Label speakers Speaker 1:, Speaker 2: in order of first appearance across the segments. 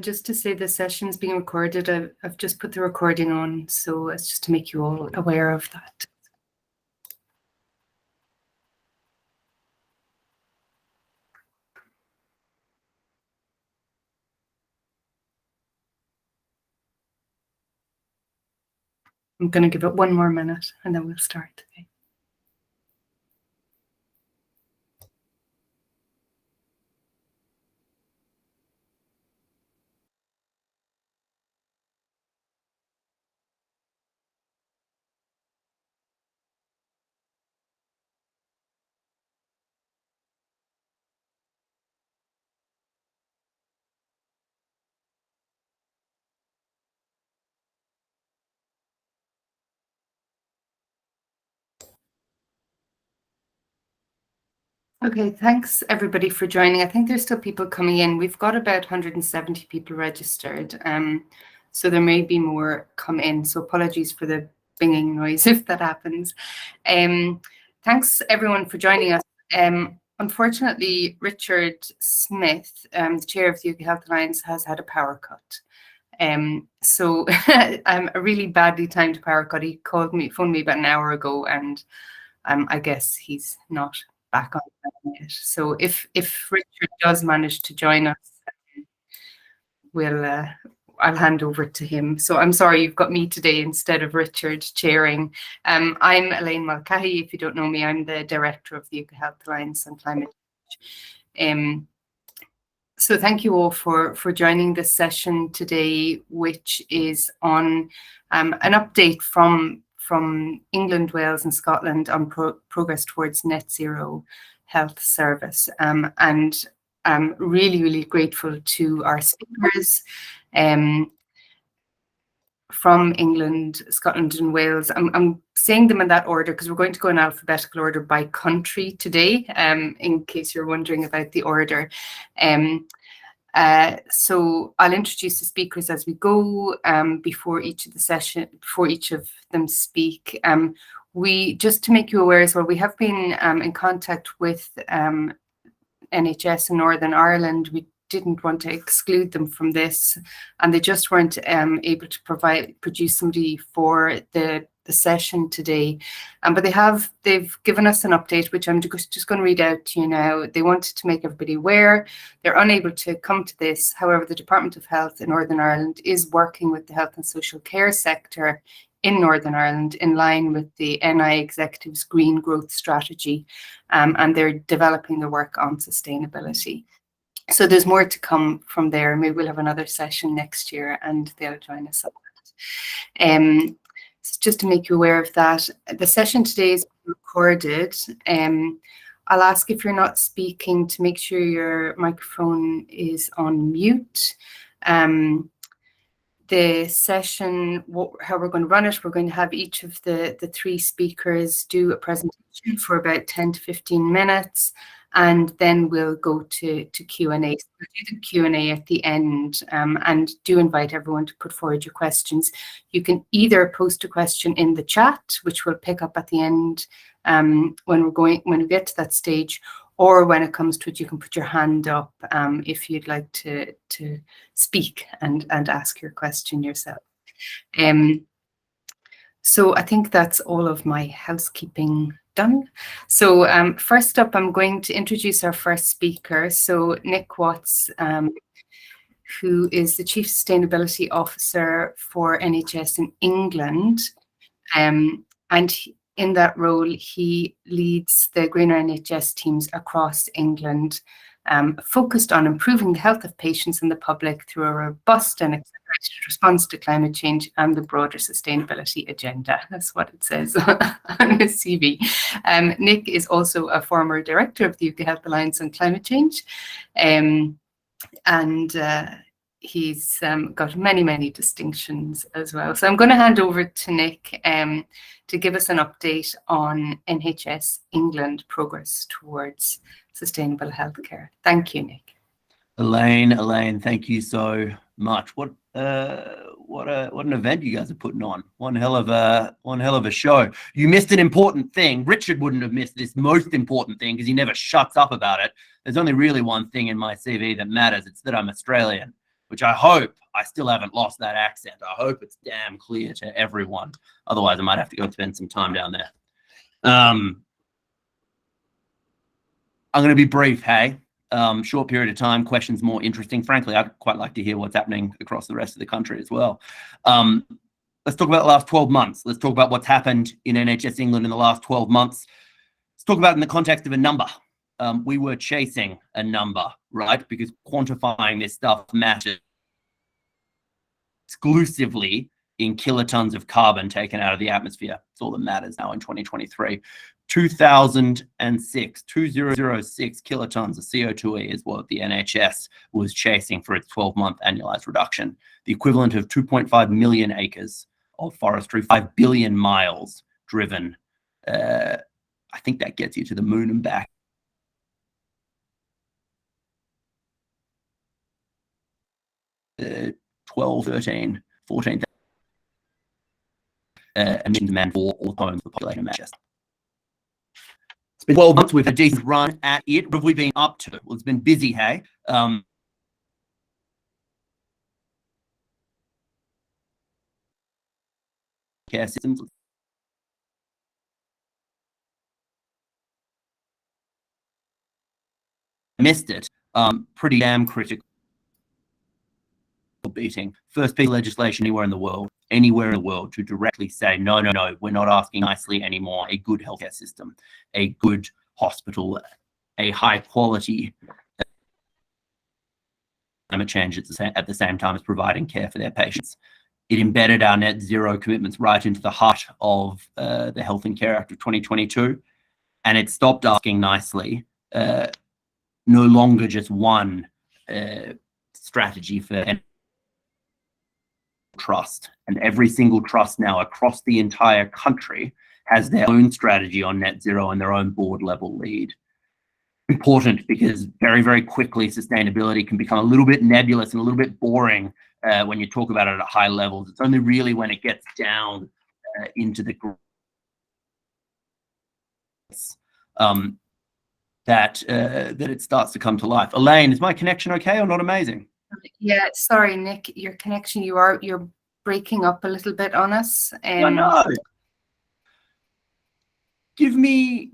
Speaker 1: Just to say the session is being recorded. I've just put the recording on, so it's just to make you all aware of that. I'm going to give it one more minute and then we'll start. Okay. Okay, thanks everybody for joining. I think there's still people coming in. We've got about 170 people registered, so there may be more come in. So apologies for the binging noise if that happens. Thanks everyone for joining us. Unfortunately, Richard Smith, the chair of the UK Health Alliance, has had a power cut. So a really badly timed power cut. He phoned me about an hour ago, and I guess he's not back on yet. So if Richard does manage to join us, I'll hand over to him. So I'm sorry you've got me today instead of Richard chairing. I'm Elaine Mulcahy. If you don't know me, I'm the director of the UK Health Alliance on Climate Change. So thank you all for joining this session today, which is on an update from England, Wales and Scotland on progress towards net zero health service. And I'm really, really grateful to our speakers from England, Scotland and Wales. I'm saying them in that order because we're going to go in alphabetical order by country today, in case you're wondering about the order. So I'll introduce the speakers as we go before each of them speak. We, just to make you aware as well, we have been in contact with NHS in Northern Ireland. We didn't want to exclude them from this, and they just weren't able to produce somebody for the session today. But they've given us an update, which I'm just going to read out to you now. They wanted to make everybody aware they're unable to come to this. However, the Department of Health in Northern Ireland is working with the health and social care sector in Northern Ireland in line with the NI Executive's Green Growth Strategy, and they're developing the work on sustainability. So there's more to come from there. Maybe we'll have another session next year and they'll join us on that. So just to make you aware of that, the session today is recorded. I'll ask if you're not speaking to make sure your microphone is on mute. The session, how we're going to run it, we're going to have each of the three speakers do a presentation for about 10 to 15 minutes. And then we'll go to Q&A. So we'll do the Q&A at the end, and do invite everyone to put forward your questions. You can either post a question in the chat, which we'll pick up at the end when we get to that stage, or when it comes to it, you can put your hand up if you'd like to speak and ask your question yourself. So I think that's all of my housekeeping done. So first up, I'm going to introduce our first speaker. So Nick Watts, who is the Chief Sustainability Officer for NHS in England. And in that role, he leads the Greener NHS teams across England, focused on improving the health of patients and the public through a robust and accelerated response to climate change and the broader sustainability agenda. That's what it says on his CV. Nick is also a former director of the UK Health Alliance on Climate Change, and he's got many distinctions as well. So I'm going to hand over to Nick to give us an update on NHS England progress towards sustainable healthcare. Thank you, Nick.
Speaker 2: Elaine, thank you so much. What an event you guys are putting on. One hell of a show. You missed an important thing. Richard wouldn't have missed this most important thing because he never shuts up about it. There's only really one thing in my CV that matters. It's that I'm Australian. which I hope I still haven't lost that accent. I hope it's damn clear to everyone. Otherwise, I might have to go spend some time down there. I'm going to be brief, hey? Short period of time, questions more interesting. Frankly, I'd quite like to hear what's happening across the rest of the country as well. Let's talk about the last 12 months. Let's talk about what's happened in NHS England in the last 12 months. Let's talk about it in the context of a number. We were chasing a number, right? Because quantifying this stuff matters exclusively in kilotons of carbon taken out of the atmosphere. It's all that matters now in 2023. 2006 kilotons of CO2e is what the NHS was chasing for its 12-month annualized reduction, the equivalent of 2.5 million acres of forestry, 5 billion miles driven. I think that gets you to the moon and back. 12, 13, 14 emission demand for all homes for the population of Manchester. It's been 12 months. We've had a decent run at it. What have we been up to? Well, it's been busy, hey? Care systems. Missed it. Pretty damn critical. Beating first piece of legislation anywhere in the world to directly say no, we're not asking nicely anymore. A good healthcare system, a good hospital, a high quality climate change at the same time as providing care for their patients. It embedded our net zero commitments right into the heart of the Health and Care Act of 2022, and it stopped asking nicely. No longer just one strategy for trust, and every single trust now across the entire country has their own strategy on net zero and their own board level lead. Important because very, very quickly sustainability can become a little bit nebulous and a little bit boring when you talk about it at high levels. It's only really when it gets down into the that it starts to come to life. Elaine, is my connection okay or not amazing?
Speaker 1: Yeah, sorry, Nick, your connection, you're breaking up a little bit on us.
Speaker 2: Oh, no. Give me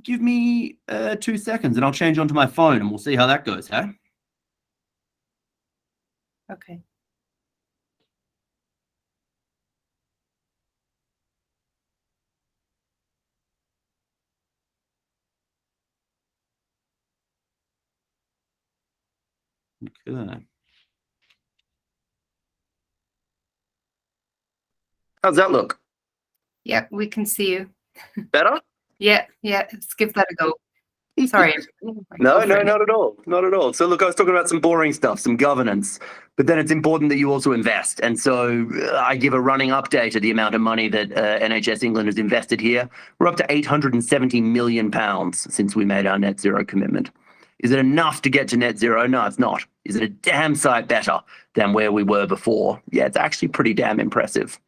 Speaker 2: 2 seconds and I'll change onto my phone and we'll see how that goes, huh?
Speaker 1: Okay.
Speaker 2: Okay. How's that look?
Speaker 1: Yeah, we can see you.
Speaker 2: Better?
Speaker 1: Yeah, let's give that a go. Sorry.
Speaker 2: No, not at all. Not at all. So look, I was talking about some boring stuff, some governance, but then it's important that you also invest. And so I give a running update of the amount of money that NHS England has invested here. We're up to £870 million since we made our net zero commitment. Is it enough to get to net zero? No, it's not. Is it a damn sight better than where we were before? Yeah, it's actually pretty damn impressive.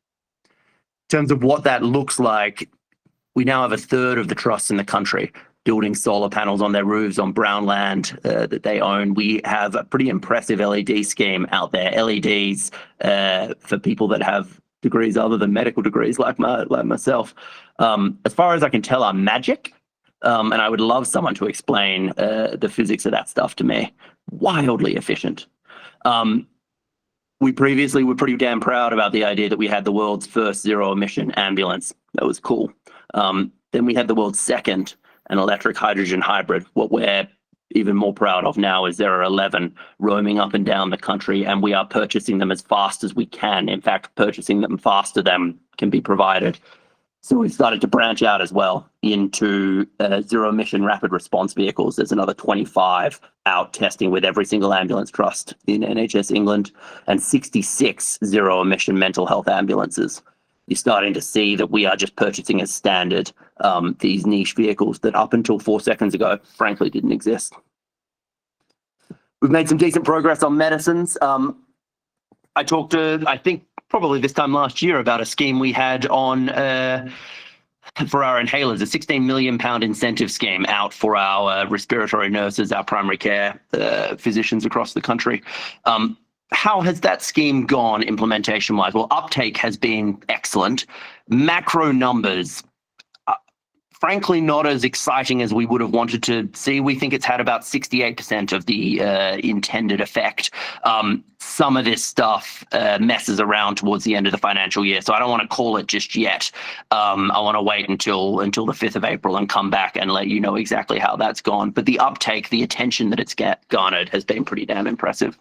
Speaker 2: In terms of what that looks like, we now have a third of the trusts in the country building solar panels on their roofs on brown land that they own. We have a pretty impressive LED scheme out there, LEDs for people that have degrees other than medical degrees like myself. As far as I can tell, are magic. And I would love someone to explain the physics of that stuff to me. Wildly efficient. We previously were pretty damn proud about the idea that we had the world's first zero-emission ambulance. That was cool. Then we had the world's second, an electric hydrogen hybrid. What we're even more proud of now is there are 11 roaming up and down the country, and we are purchasing them as fast as we can. In fact, purchasing them faster than can be provided. So we've started to branch out as well into zero-emission rapid response vehicles. There's another 25 out testing with every single ambulance trust in NHS England, and 66 zero-emission mental health ambulances. You're starting to see that we are just purchasing as standard these niche vehicles that up until 4 seconds ago, frankly, didn't exist. We've made some decent progress on medicines. I talked to, I think, probably this time last year about a scheme we had on for our inhalers, a £16 million incentive scheme out for our respiratory nurses, our primary care physicians across the country. how has that scheme gone implementation-wise? Well, uptake has been excellent. Macro numbers, frankly, not as exciting as we would have wanted to see. We think it's had about 68% of the intended effect. Some of this stuff messes around towards the end of the financial year, so I don't want to call it just yet. I want to wait until the 5th of April and come back and let you know exactly how that's gone. But the uptake, the attention that it's garnered has been pretty damn impressive.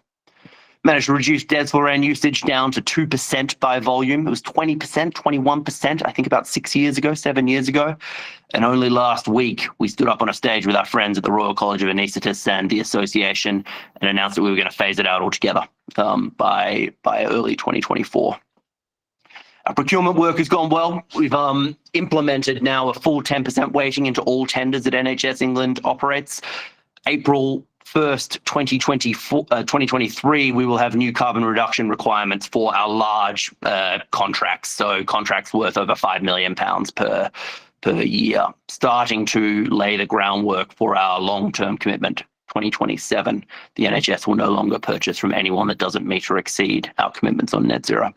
Speaker 2: Managed to reduce desflurane usage down to 2% by volume. It was 20%, 21%, I think about 7 years ago. And only last week, we stood up on a stage with our friends at the Royal College of Anaesthetists and the Association and announced that we were going to phase it out altogether by early 2024. Our procurement work has gone well. We've implemented now a full 10% weighting into all tenders that NHS England operates. April 1st, 2023, we will have new carbon reduction requirements for our large contracts. So contracts worth over £5 million per year, starting to lay the groundwork for our long-term commitment. 2027, the NHS will no longer purchase from anyone that doesn't meet or exceed our commitments on net zero.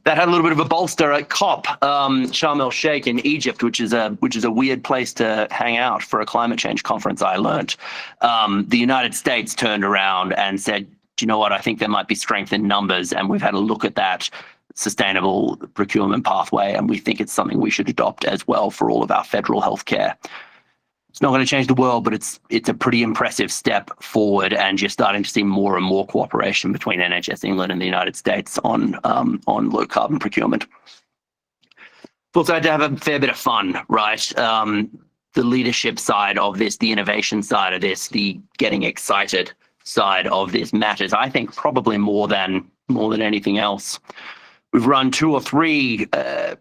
Speaker 2: That had a little bit of a bolster at COP, Sharm el Sheikh in Egypt, which is a weird place to hang out for a climate change conference, I learned. The United States turned around and said, do you know what, I think there might be strength in numbers, and we've had a look at that sustainable procurement pathway, and we think it's something we should adopt as well for all of our federal healthcare. It's not going to change the world, but it's a pretty impressive step forward, and you're starting to see more and more cooperation between NHS England and the United States on low carbon procurement. We've also had to have a fair bit of fun, right? The leadership side of this, the innovation side of this, the getting excited side of this matters, I think, probably more than anything else. We've run 2 or 3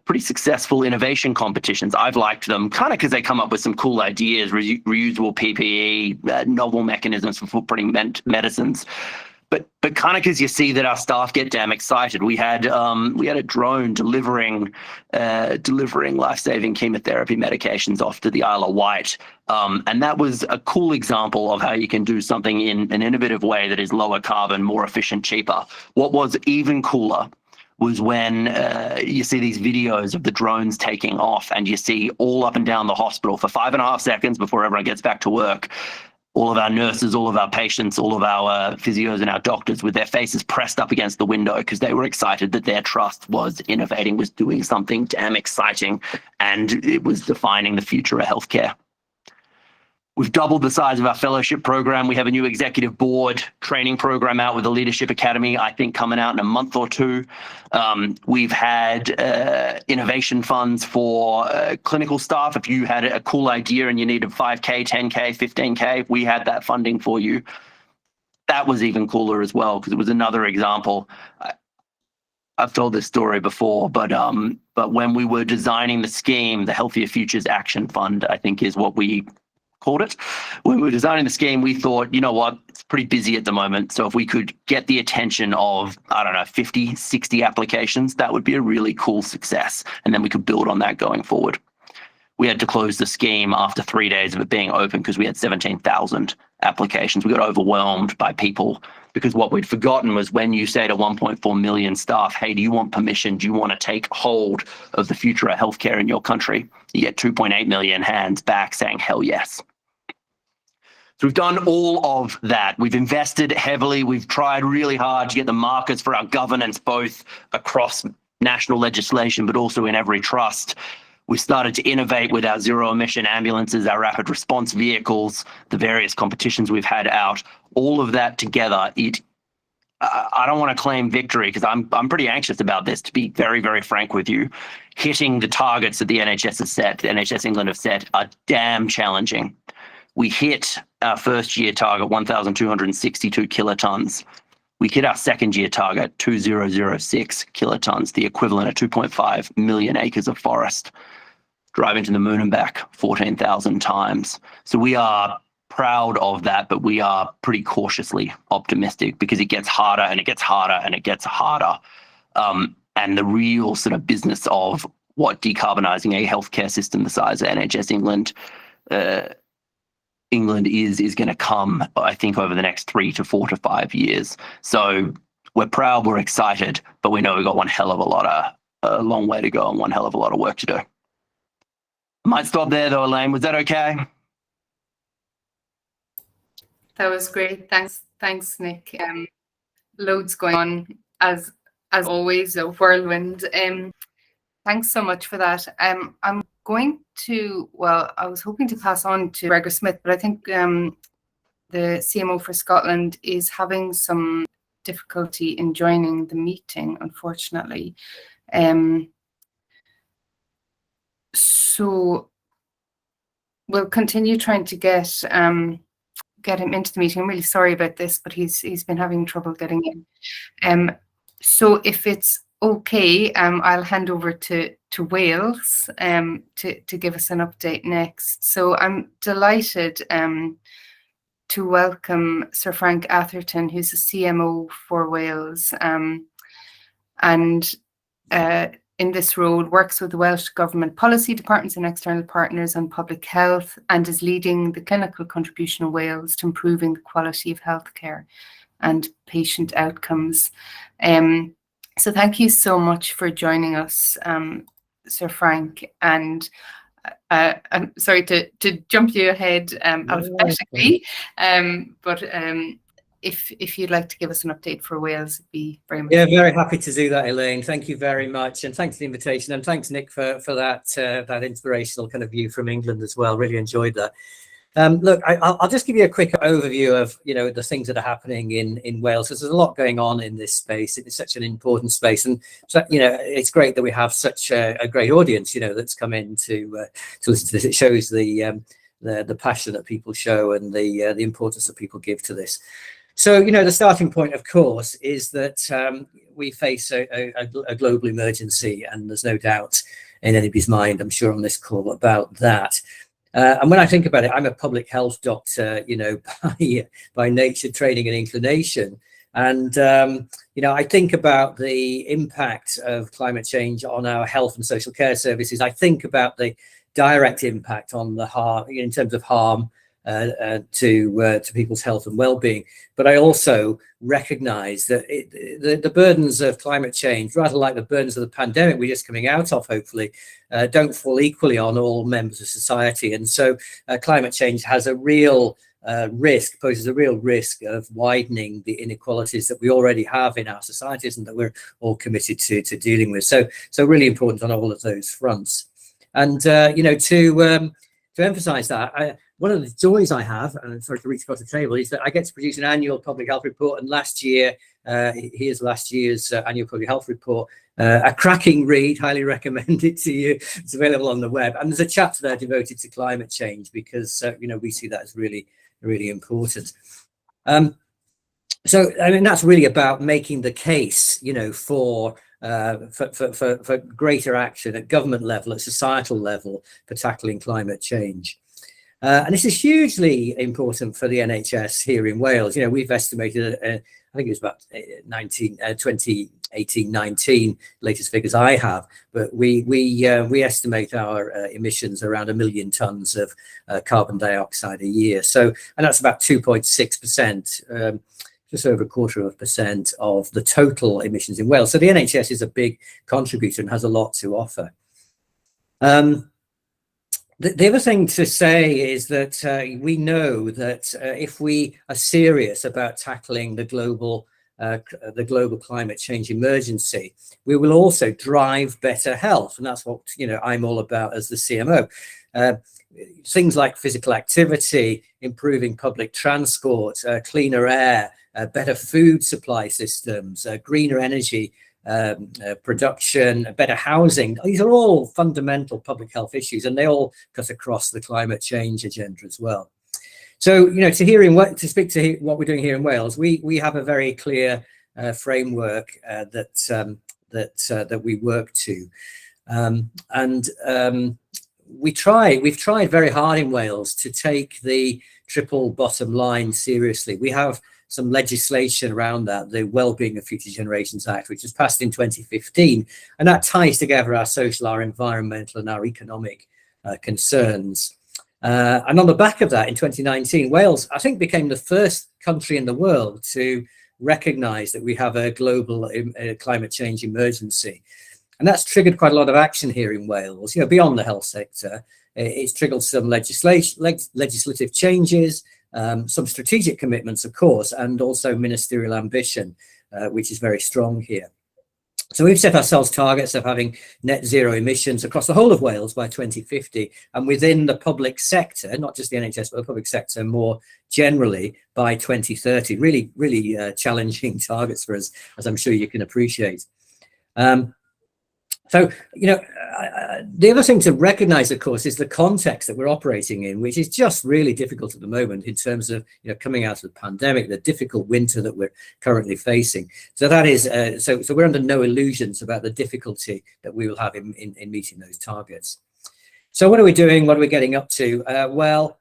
Speaker 2: pretty successful innovation competitions. I've liked them kind of because they come up with some cool ideas, reusable PPE, novel mechanisms for footprinting medicines. But kind of because you see that our staff get damn excited. We had a drone delivering life-saving chemotherapy medications off to the Isle of Wight. And that was a cool example of how you can do something in an innovative way that is lower carbon, more efficient, cheaper. What was even cooler was when you see these videos of the drones taking off, and you see all up and down the hospital for 5.5 seconds before everyone gets back to work, all of our nurses, all of our patients, all of our physios and our doctors with their faces pressed up against the window because they were excited that their trust was innovating, was doing something damn exciting, and it was defining the future of healthcare. We've doubled the size of our fellowship program. We have a new executive board training program out with the Leadership Academy, I think coming out in a month or 2. We've had innovation funds for clinical staff. If you had a cool idea and you needed 5K, 10K, 15K, we had that funding for you. That was even cooler as well because it was another example. I've told this story before, but when we were designing the scheme, the Healthier Futures Action Fund, I think is what we called it. When we were designing the scheme, we thought, you know what, it's pretty busy at the moment. So if we could get the attention of, 50, 60 applications, that would be a really cool success. And then we could build on that going forward. We had to close the scheme after 3 days of it being open because we had 17,000 applications. We got overwhelmed by people because what we'd forgotten was when you say to 1.4 million staff, hey, do you want permission? Do you want to take hold of the future of healthcare in your country? You get 2.8 million hands back saying, hell yes. So we've done all of that. We've invested heavily. We've tried really hard to get the markers for our governance, both across national legislation, but also in every trust. We started to innovate with our zero-emission ambulances, our rapid response vehicles, the various competitions we've had out. All of that together, I don't want to claim victory because I'm pretty anxious about this, to be very, very frank with you. Hitting the targets that the NHS has set, the NHS England have set, are damn challenging. We hit our first year target, 1,262 kilotons. We hit our second year target, 2,006 kilotons, the equivalent of 2.5 million acres of forest. Driving to the moon and back 14,000 times. So we are proud of that, but we are pretty cautiously optimistic because it gets harder and it gets harder and it gets harder. And the real sort of business of what decarbonizing a healthcare system the size of NHS England is going to come, I think, over the next 3 to 4 to 5 years. So we're proud, we're excited, but we know we've got one hell of a long way to go and one hell of a lot of work to do. I might stop there though, Elaine. Was that okay?
Speaker 1: That was great. Thanks, Nick. Loads going on as always, a whirlwind. Thanks so much for that. I'm going to, well, I was hoping to pass on to Gregor Smith, but I think the CMO for Scotland is having some difficulty in joining the meeting, unfortunately. So we'll continue trying to get him into the meeting. I'm really sorry about this, but he's been having trouble getting in. So if it's okay, I'll hand over to Wales to give us an update next. So I'm delighted to welcome Sir Frank Atherton, who's the CMO for Wales, and in this role works with the Welsh Government policy departments and external partners on public health, and is leading the clinical contribution of Wales to improving the quality of healthcare and patient outcomes. So thank you so much for joining us, Sir Frank. And I'm sorry to jump you ahead alphabetically, but if you'd like to give us an update for Wales, it'd be very much.
Speaker 3: Yeah, very happy to do that, Elaine. Thank you very much, and thanks for the invitation, and thanks, Nick, for that inspirational kind of view from England as well. Really enjoyed that. Look, I'll just give you a quick overview of the things that are happening in Wales, because there's a lot going on in this space. It's such an important space, and so it's great that we have such a great audience that's come in to listen to this. It shows the passion that people show and the importance that people give to this. So the starting point, of course, is that we face a global emergency, and there's no doubt in anybody's mind, I'm sure, on this call about that. And when I think about it, I'm a public health doctor, by nature, training and inclination. And, I think about the impact of climate change on our health and social care services. I think about the direct impact on the harm, in terms of harm to people's health and well-being. But I also recognize that the burdens of climate change, rather like the burdens of the pandemic we're just coming out of, hopefully, don't fall equally on all members of society. And so climate change has a real poses a real risk of widening the inequalities that we already have in our societies and that we're all committed to dealing with. So really important on all of those fronts. And, to emphasize that, one of the joys I have, and sorry to reach across the table, is that I get to produce an annual public health report. And last year, here's last year's annual public health report, a cracking read, highly recommend it to you. It's available on the web. And there's a chapter there devoted to climate change because, we see that as really, really important. So, I mean, that's really about making the case, for greater action at government level, at societal level, for tackling climate change. And this is hugely important for the NHS here in Wales. We've estimated, I think it was about 2018-19, latest figures I have, but we estimate our emissions around 1 million tonnes of carbon dioxide a year. So, and that's about 2.6%, just over 0.25% of the total emissions in Wales. So the NHS is a big contributor and has a lot to offer. The other thing to say is that we know that if we are serious about tackling the global climate change emergency, we will also drive better health, and that's what I'm all about as the CMO. Things like physical activity, improving public transport, cleaner air, better food supply systems, greener energy production, better housing. These are all fundamental public health issues, and they all cut across the climate change agenda as well. So, to speak to what we're doing here in Wales, we have a very clear framework that we work to, we've tried very hard in Wales to take the triple bottom line seriously. We have some legislation around that, the Wellbeing of Future Generations Act, which was passed in 2015, and that ties together our social, our environmental, and our economic concerns. And on the back of that, in 2019, Wales, I think, became the first country in the world to recognize that we have a global climate change emergency. And that's triggered quite a lot of action here in Wales, beyond the health sector. It's triggered some legislative changes, some strategic commitments, of course, and also ministerial ambition, which is very strong here. So we've set ourselves targets of having net zero emissions across the whole of Wales by 2050, and within the public sector, not just the NHS, but the public sector more generally by 2030. Really, really challenging targets for us, as I'm sure you can appreciate. So, the other thing to recognize, of course, is the context that we're operating in, which is just really difficult at the moment in terms of, coming out of the pandemic, the difficult winter that we're currently facing. So that is, so we're under no illusions about the difficulty that we will have in meeting those targets. So what are we doing? What are we getting up to? Well,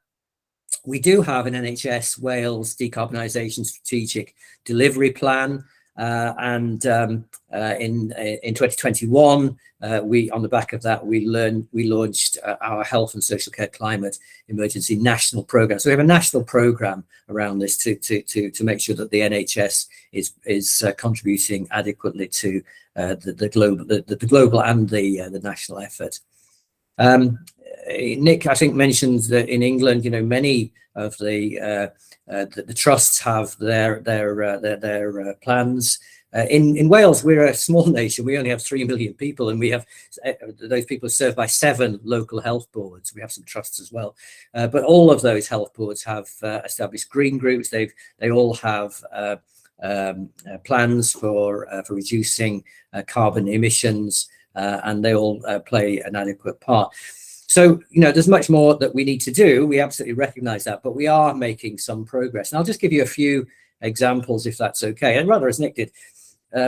Speaker 3: we do have an NHS Wales decarbonisation strategic delivery plan. And in 2021, on the back of that, we launched our Health and Social Care Climate Emergency National Programme. So we have a national programme around this to make sure that the NHS is contributing adequately to the global and the national effort. Nick, I think, mentioned that in England, many of the trusts have their plans. In Wales, we're a small nation. We only have 3 million people, and we have those people are served by 7 local health boards. We have some trusts as well, but all of those health boards have established green groups. They all have plans for reducing carbon emissions, and they all play an adequate part. So, there's much more that we need to do. We absolutely recognize that, but we are making some progress. And I'll just give you a few examples, if that's okay, and rather as Nick did.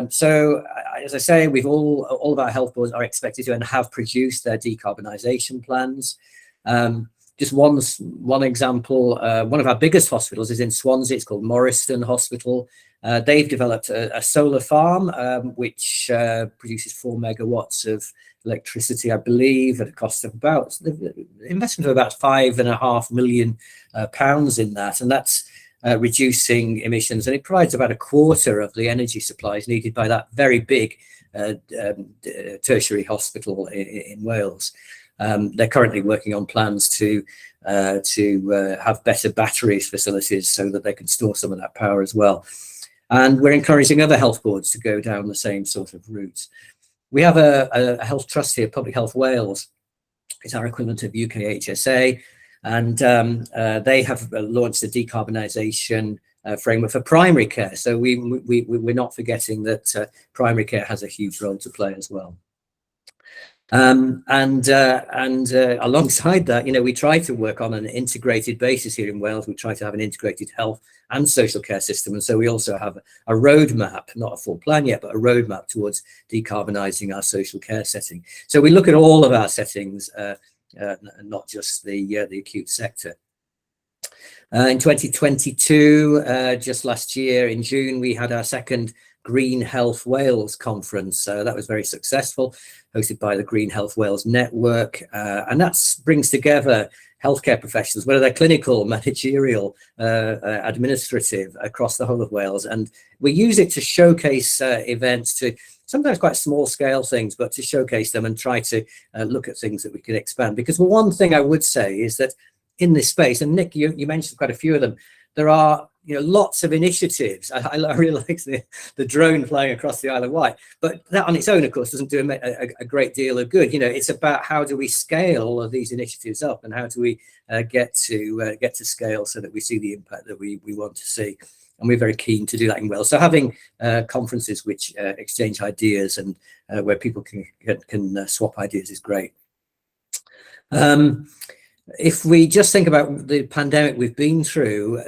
Speaker 3: So, as I say, we've all of our health boards are expected to and have produced their decarbonisation plans. Just one example, one of our biggest hospitals is in Swansea. It's called Morriston Hospital. They've developed a solar farm, which produces 4 megawatts of electricity, I believe, at a cost of about investment of about £5.5 million in that, and that's reducing emissions, and it provides about a quarter of the energy supplies needed by that very big tertiary hospital in Wales. They're currently working on plans to have better batteries facilities so that they can store some of that power as well. And we're encouraging other health boards to go down the same sort of route. We have a health trust here, Public Health Wales. It's our equivalent of UKHSA, and they have launched a decarbonisation framework for primary care. So we're not forgetting that primary care has a huge role to play as well. And alongside that, we try to work on an integrated basis here in Wales. We try to have an integrated health and social care system. And so we also have a roadmap, not a full plan yet, but a roadmap towards decarbonising our social care setting. So we look at all of our settings, not just the acute sector. In 2022, just last year in June, we had our second Green Health Wales conference. That was very successful, hosted by the Green Health Wales Network. And that brings together healthcare professionals, whether they're clinical, managerial, administrative, across the whole of Wales. And we use it to showcase events, to sometimes quite small scale things, but to showcase them and try to look at things that we can expand. Because the one thing I would say is that in this space, and Nick, you mentioned quite a few of them, there are lots of initiatives. I really like the drone flying across the Isle of Wight, but that on its own, of course, doesn't do a great deal of good. It's about how do we scale all of these initiatives up, and how do we get to scale so that we see the impact that we want to see. And we're very keen to do that in Wales. So having conferences which exchange ideas and where people can swap ideas is great. If we just think about the pandemic we've been through,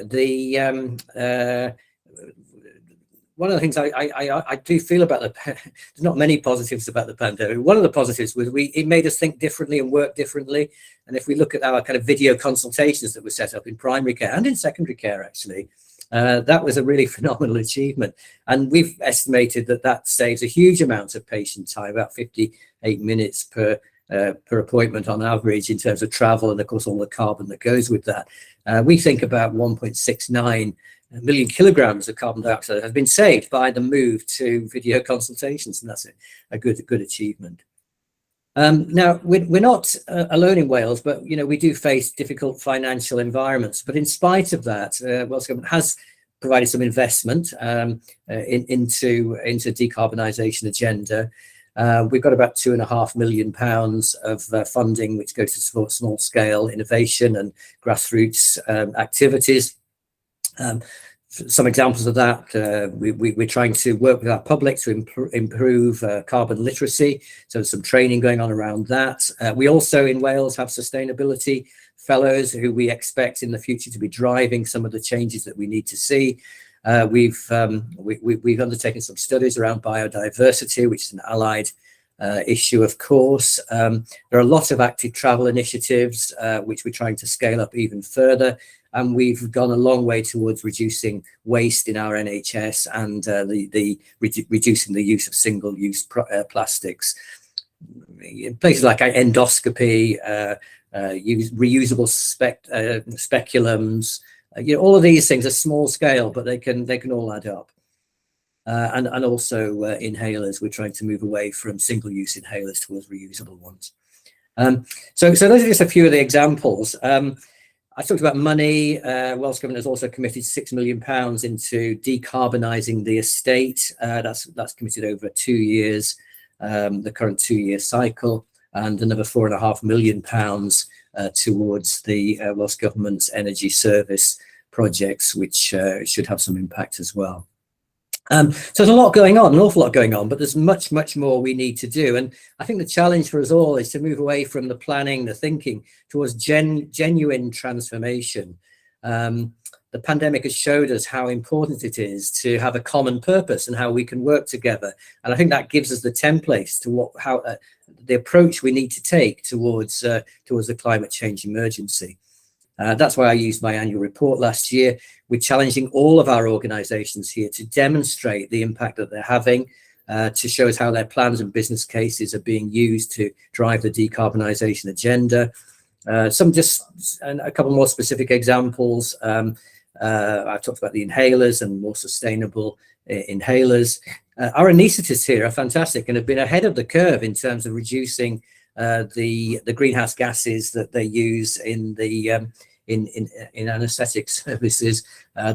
Speaker 3: one of the things I do feel about there's not many positives about the pandemic. One of the positives was it made us think differently and work differently. And if we look at our kind of video consultations that were set up in primary care and in secondary care, actually, that was a really phenomenal achievement. And we've estimated that saves a huge amount of patient time, about 58 minutes per appointment on average in terms of travel, and of course all the carbon that goes with that. We think about 1.69 million kilograms of carbon dioxide have been saved by the move to video consultations, and that's a good achievement. Now, we're not alone in Wales, but we do face difficult financial environments. But in spite of that, Wales government has provided some investment into decarbonisation agenda. We've got about £2.5 million of funding, which goes to support small scale innovation and grassroots activities. Some examples of that, we're trying to work with our public to improve carbon literacy. So there's some training going on around that. We also in Wales have sustainability fellows who we expect in the future to be driving some of the changes that we need to see. We've undertaken some studies around biodiversity, which is an allied issue, of course. There are a lot of active travel initiatives, which we're trying to scale up even further. And we've gone a long way towards reducing waste in our NHS and reducing the use of single-use plastics. In places like endoscopy, reusable speculums, all of these things are small scale, but they can all add up. And also inhalers, we're trying to move away from single-use inhalers towards reusable ones. So those are just a few of the examples. I talked about money. Welsh Government has also committed £6 million into decarbonising the estate. That's committed over 2 years, the current 2-year cycle, and another £4.5 million towards the Welsh Government's energy service projects, which should have some impact as well. So there's a lot going on, an awful lot going on, but there's much, much more we need to do. And I think the challenge for us all is to move away from the planning, the thinking, towards genuine transformation. The pandemic has showed us how important it is to have a common purpose and how we can work together. And I think that gives us the templates to the approach we need to take towards the climate change emergency. That's why I used my annual report last year. We're challenging all of our organisations here to demonstrate the impact that they're having, to show us how their plans and business cases are being used to drive the decarbonisation agenda. And a couple more specific examples. I've talked about the inhalers and more sustainable inhalers. Our anaesthetists here are fantastic and have been ahead of the curve in terms of reducing the greenhouse gases that they use in anaesthetic services.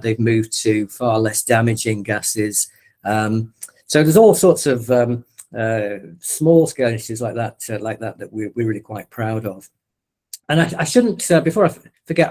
Speaker 3: They've moved to far less damaging gases. So there's all sorts of small scale initiatives like that we're really quite proud of. And I shouldn't, before I forget,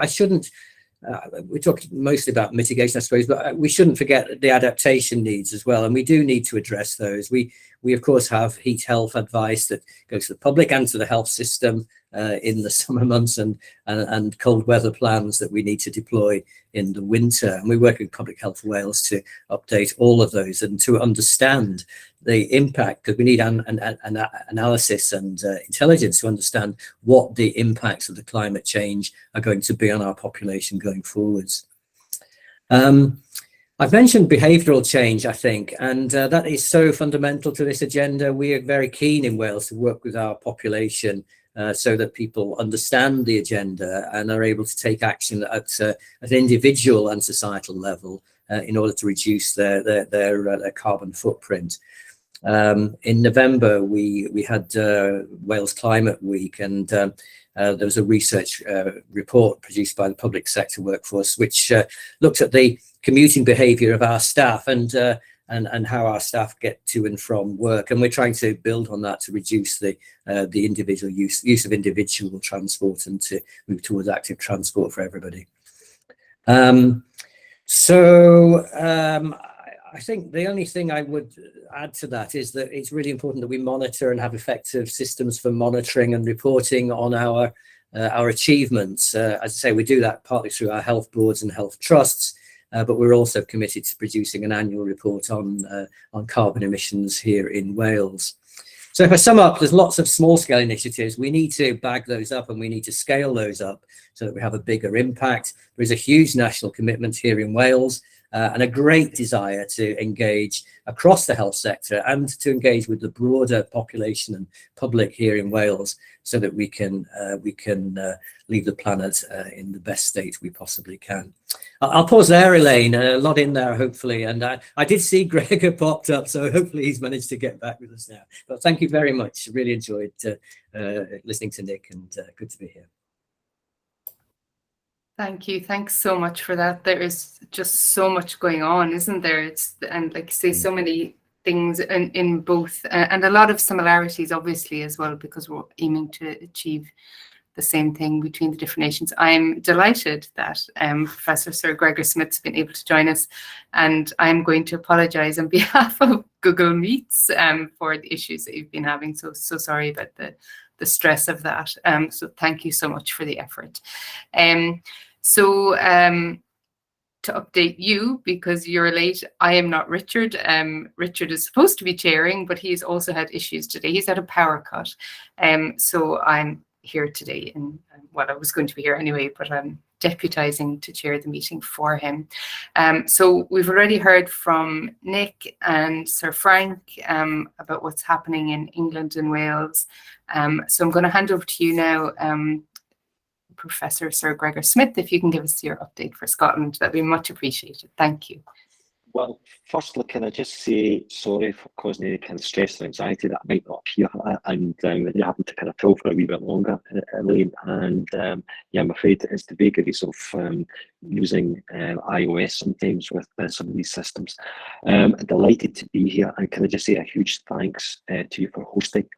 Speaker 3: we talked mostly about mitigation, I suppose, but we shouldn't forget the adaptation needs as well. And we do need to address those. We of course have heat health advice that goes to the public and to the health system in the summer months, and cold weather plans that we need to deploy in the winter. And we work with Public Health Wales to update all of those and to understand the impact, because we need an analysis and intelligence to understand what the impacts of the climate change are going to be on our population going forwards. I've mentioned behavioural change, I think, and that is so fundamental to this agenda. We are very keen in Wales to work with our population so that people understand the agenda and are able to take action at an individual and societal level in order to reduce their carbon footprint. In November, we had Wales Climate Week, and there was a research report produced by the public sector workforce, which looked at the commuting behaviour of our staff and how our staff get to and from work. And we're trying to build on that to reduce the individual use of individual transport and to move towards active transport for everybody. I think the only thing I would add to that is that it's really important that we monitor and have effective systems for monitoring and reporting on our achievements. As I say, we do that partly through our health boards and health trusts, but we're also committed to producing an annual report on carbon emissions here in Wales. So if I sum up, there's lots of small scale initiatives. We need to bag those up and we need to scale those up so that we have a bigger impact. There is a huge national commitment here in Wales. and a great desire to engage across the health sector and to engage with the broader population and public here in Wales, so that we can leave the planet in the best state we possibly can. I'll pause there, Elaine. A lot in there, hopefully, and I did see Gregor popped up, so hopefully he's managed to get back with us now. But thank you very much. Really enjoyed listening to Nick, and good to be here.
Speaker 1: Thank you. Thanks so much for that. There is just so much going on, isn't there? And like you say, so many things in both, and a lot of similarities, obviously, as well, because we're aiming to achieve the same thing between the different nations. I'm delighted that Professor Sir Gregor Smith's been able to join us, and I'm going to apologise on behalf of Google Meets for the issues that you've been having. So sorry about the stress of that. So thank you so much for the effort. To update you, because you're late, I am not Richard. Richard is supposed to be chairing, but he's also had issues today. He's had a power cut. So I'm here today, and well, I was going to be here anyway, but I'm deputising to chair the meeting for him. So we've already heard from Nick and Sir Frank about what's happening in England and Wales. So I'm going to hand over to you now, Professor Sir Gregor Smith, if you can give us your update for Scotland, that'd be much appreciated. Thank you.
Speaker 4: Well, firstly, can I just say sorry for causing any kind of stress and anxiety that I might not appear, and you're having to kind of fill for a wee bit longer, Elaine. And yeah, I'm afraid it's the vagaries of using iOS sometimes with some of these systems. Delighted to be here, and can I just say a huge thanks to you for hosting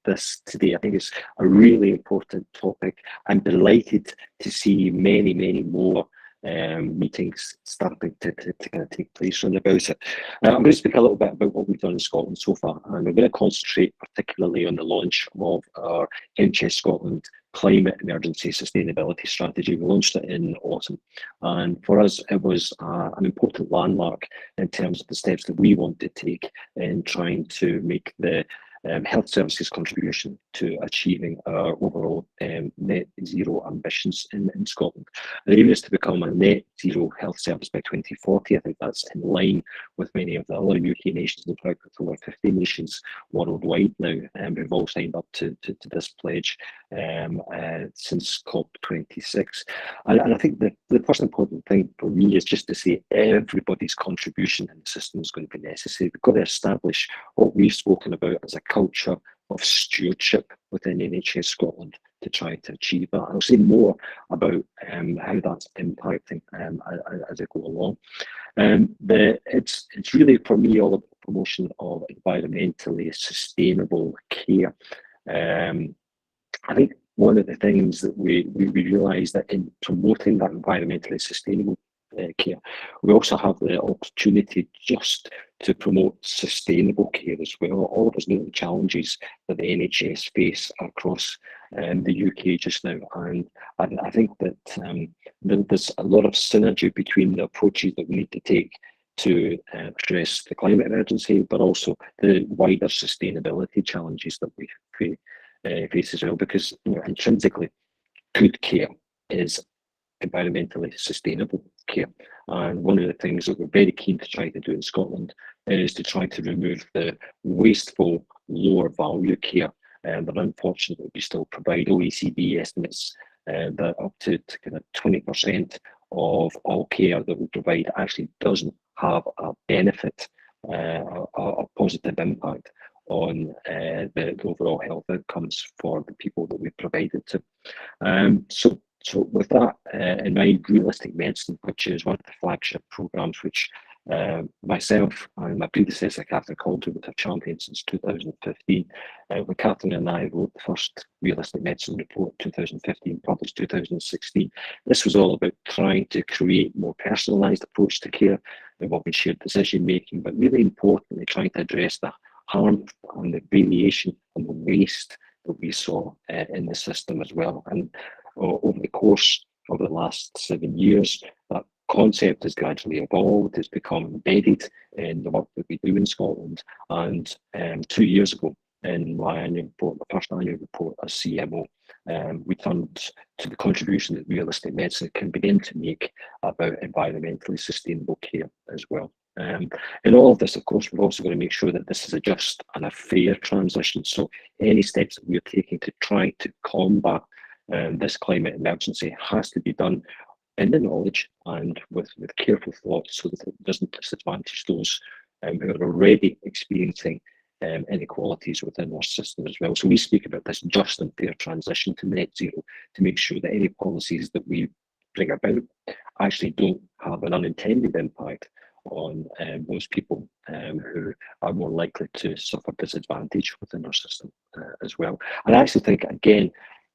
Speaker 4: this today. I think it's a really important topic. I'm delighted to see many, many more meetings starting to kind of take place around about it. I'm going to speak a little bit about what we've done in Scotland so far, and we're going to concentrate particularly on the launch of our NHS Scotland Climate Emergency Sustainability Strategy. We launched it in autumn, and for us it was an important landmark in terms of the steps that we want to take in trying to make the health services contribution to achieving our overall net zero ambitions in Scotland. The aim is to become a net zero health service by 2040. I think that's in line with many of the other UK nations, in fact with over 50 nations worldwide now who've all signed up to this pledge since COP26. And I think the first important thing for me is just to say everybody's contribution in the system is going to be necessary. We've got to establish what we've spoken about as a culture of stewardship within NHS Scotland to try to achieve that. I'll say more about how that's impacting as I go along. It's really, for me, all about the promotion of environmentally sustainable care. I think one of the things that we realise that in promoting that environmentally sustainable care, we also have the opportunity just to promote sustainable care as well. All of us know the challenges that the NHS face across the UK just now, and I think that there's a lot of synergy between the approaches that we need to take to address the climate emergency, but also the wider sustainability challenges that we face as well, because intrinsically good care is environmentally sustainable care. And one of the things that we're very keen to try to do in Scotland is to try to remove the wasteful, lower value care that unfortunately we still provide. OECD estimates that up to kind of 20% of all care that we provide actually doesn't have a benefit, a positive impact on the overall health outcomes for the people that we provided to. So with that in mind, Realistic Medicine, which is one of the flagship programmes which myself and my predecessor, Catherine Calderwood, have championed since 2015. When Catherine and I wrote the first Realistic Medicine report, 2015, published 2016, this was all about trying to create more personalised approach to care involving shared decision making, but really importantly, trying to address the harm and the variation and the waste that we saw in the system as well. And over the course of the last 7 years, that concept has gradually evolved, it's become embedded in the work that we do in Scotland. And 2 years ago, in my annual report, the first annual report as CMO, we turned to the contribution that realistic medicine can begin to make about environmentally sustainable care as well. In all of this, of course, we're also going to make sure that this is a just and a fair transition. So any steps that we're taking to try to combat this climate emergency has to be done in the knowledge and with careful thought, so that it doesn't disadvantage those who are already experiencing inequalities within our system as well. So we speak about this just and fair transition to net zero, to make sure that any policies that we bring about actually don't have an unintended impact on those people who are more likely to suffer disadvantage within our system as well. And I actually think, again,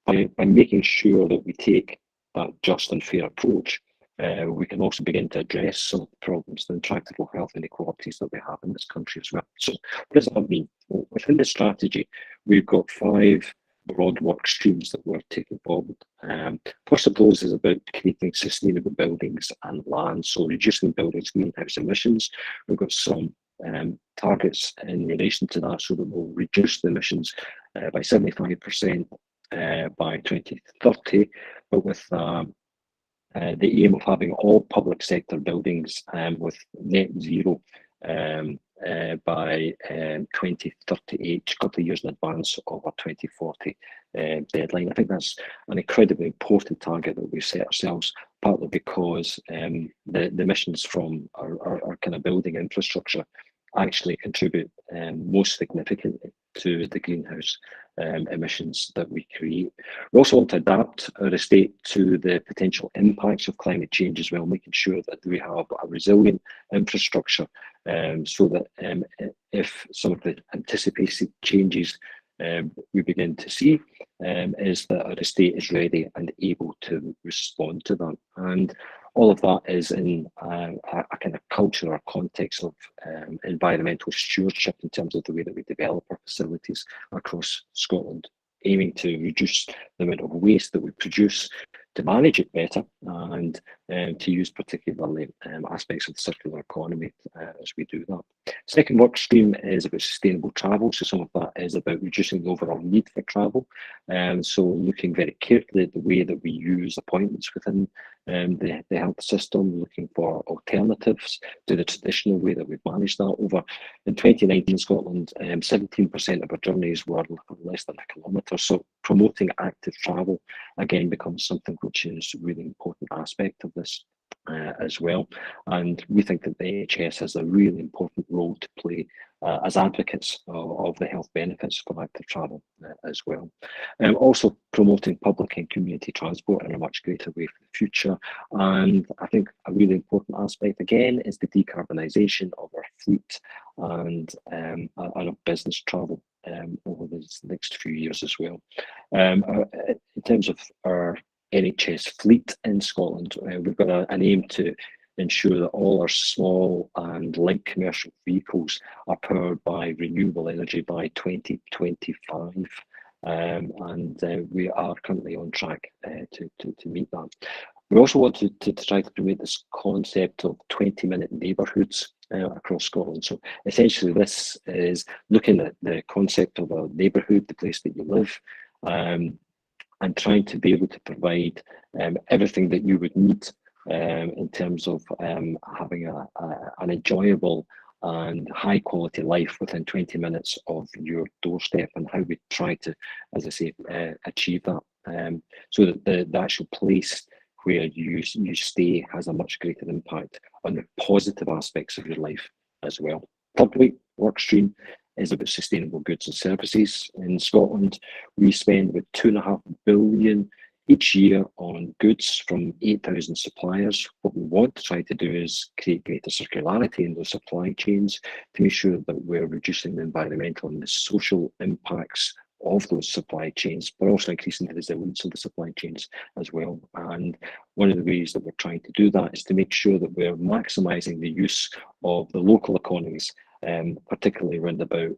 Speaker 4: by making sure that we take that just and fair approach, we can also begin to address some of the problems, the intractable health inequalities that we have in this country as well. So what does that mean? Well, within the strategy, we've got 5 broad work streams that we're taking forward. First of those is about creating sustainable buildings and land, so reducing buildings' greenhouse emissions. We've got some targets in relation to that, so that we'll reduce the emissions by 75% by 2030, but with the aim of having all public sector buildings with net zero by 2038, a couple of years in advance of our 2040 deadline. I think that's an incredibly important target that we've set ourselves, partly because the emissions from our kind of building infrastructure actually contribute most significantly to the greenhouse emissions that we create. We also want to adapt our estate to the potential impacts of climate change as well, making sure that we have a resilient infrastructure, so that if some of the anticipated changes we begin to see, is that our estate is ready and able to respond to that. And all of that is in a kind of culture or context of environmental stewardship, in terms of the way that we develop our facilities across Scotland, aiming to reduce the amount of waste that we produce, to manage it better, and to use particularly aspects of the circular economy as we do that. Second work stream is about sustainable travel. So some of that is about reducing the overall need for travel. So looking very carefully at the way that we use appointments within the health system, looking for alternatives to the traditional way that we've managed that. In 2019 in Scotland, 17% of our journeys were less than a kilometre. So promoting active travel again becomes something which is a really important aspect of this as well. And we think that the NHS has a really important role to play as advocates of the health benefits for active travel as well. Also promoting public and community transport in a much greater way for the future. And I think a really important aspect again is the decarbonisation of our fleet and our business travel over the next few years as well. In terms of our NHS fleet in Scotland, we've got an aim to ensure that all our small and light commercial vehicles are powered by renewable energy by 2025. And we are currently on track to meet that. We also want to try to promote this concept of 20-minute neighbourhoods across Scotland. So essentially this is looking at the concept of a neighbourhood, the place that you live, and trying to be able to provide everything that you would need in terms of having an enjoyable and high quality life within 20 minutes of your doorstep, and how we try to, as I say, achieve that, so that the actual place where you stay has a much greater impact on the positive aspects of your life as well. Third work stream is about sustainable goods and services. In Scotland, we spend about £2.5 billion each year on goods from 8,000 suppliers. What we want to try to do is create greater circularity in those supply chains to make sure that we're reducing the environmental and the social impacts of those supply chains, but also increasing the resilience of the supply chains as well. And one of the ways that we're trying to do that is to make sure that we're maximising the use of the local economies, particularly around about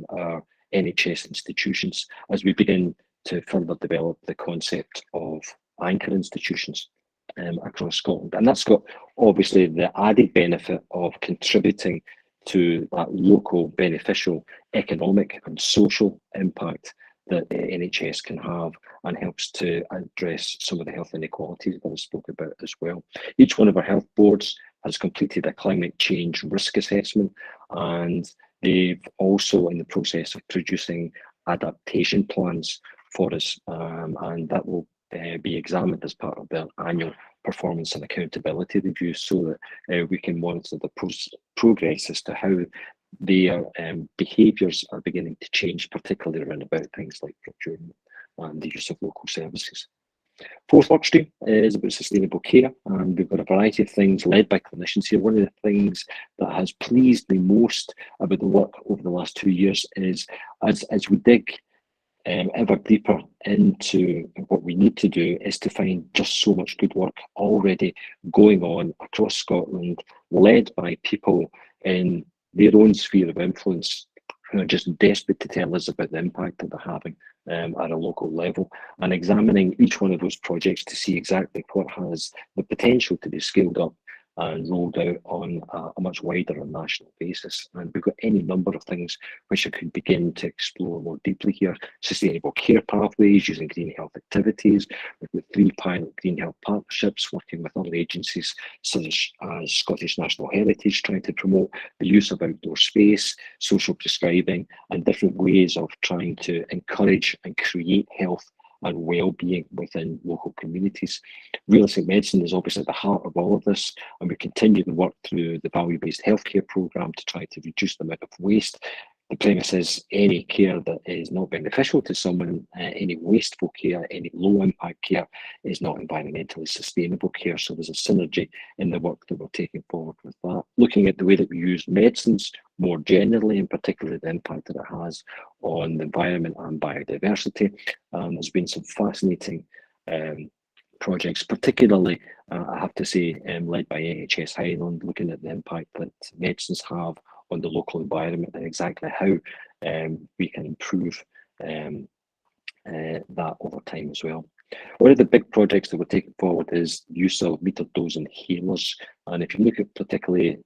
Speaker 4: our NHS institutions, as we begin to further develop the concept of anchor institutions across Scotland. And that's got obviously the added benefit of contributing to that local beneficial economic and social impact that the NHS can have, and helps to address some of the health inequalities that I spoke about as well. Each one of our health boards has completed a climate change risk assessment, and they've also in the process of producing adaptation plans for us, and that will be examined as part of their annual performance and accountability review, so that we can monitor the progress as to how their behaviours are beginning to change, particularly around about things like procurement and the use of local services. Fourth work stream is about sustainable care, and we've got a variety of things led by clinicians here. One of the things that has pleased me most about the work over the last 2 years is as we dig ever deeper into what we need to do, is to find just so much good work already going on across Scotland, led by people in their own sphere of influence who are just desperate to tell us about the impact that they're having at a local level, and examining each one of those projects to see exactly what has the potential to be scaled up and rolled out on a much wider and national basis. And we've got any number of things which I could begin to explore more deeply here. Sustainable care pathways using green health activities. We've got 3 pilot green health partnerships working with other agencies such as Scottish National Heritage, trying to promote the use of outdoor space, social prescribing, and different ways of trying to encourage and create health and well-being within local communities. Realistic medicine is obviously at the heart of all of this, and we continue to work through the value-based healthcare programme to try to reduce the amount of waste. The premise is any care that is not beneficial to someone, any wasteful care, any low-impact care is not environmentally sustainable care. So there's a synergy in the work that we're taking forward with that. Looking at the way that we use medicines more generally, and particularly the impact that it has on the environment and biodiversity. There's been some fascinating projects, particularly, I have to say, led by NHS Highland, looking at the impact that medicines have on the local environment and exactly how we can improve that over time as well. One of the big projects that we're taking forward is use of metered dose inhalers, and if you look at particularly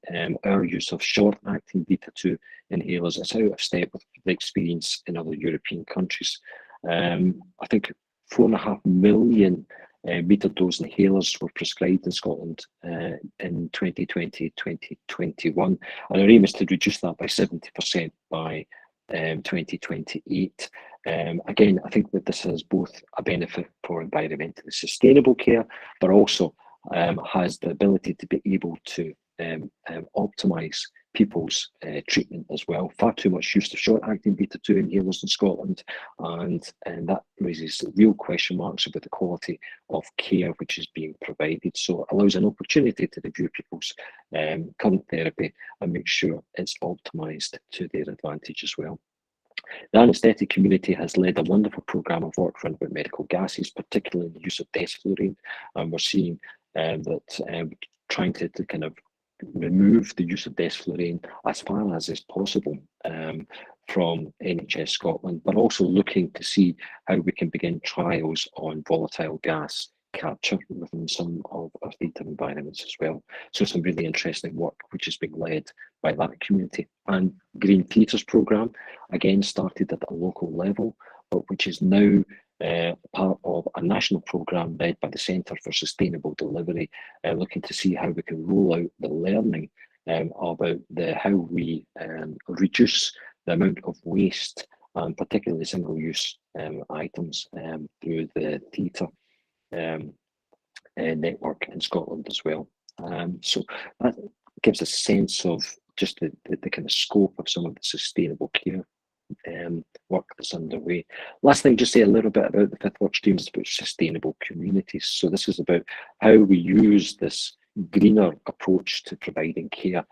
Speaker 4: our use of short-acting beta-2 inhalers, it's out of step with the experience in other European countries. I think 4.5 million metered dose inhalers were prescribed in Scotland in 2020-2021, and our aim is to reduce that by 70% by 2028. Again, I think that this has both a benefit for environmentally sustainable care, but also has the ability to be able to optimise people's treatment as well. Far too much use of short-acting beta-2 inhalers in Scotland, and that raises real question marks about the quality of care which is being provided. So it allows an opportunity to review people's current therapy and make sure it's optimised to their advantage as well. The anaesthetic community has led a wonderful programme of work around about medical gases, particularly the use of desflurane, and we're seeing that trying to kind of remove the use of desflurane as far as is possible from NHS Scotland, but also looking to see how we can begin trials on volatile gas capture within some of our theatre environments as well. So some really interesting work which is being led by that community. And Green Theatres programme, again started at a local level, but which is now part of a national programme led by the Centre for Sustainable Delivery, looking to see how we can roll out the learning about how we reduce the amount of waste, and particularly single-use items through the theatre network in Scotland as well. So that gives a sense of just the kind of scope of some of the sustainable care work that's underway. Last thing, just say a little bit about the fifth work stream is about sustainable communities. So this is about how we use this greener approach to providing care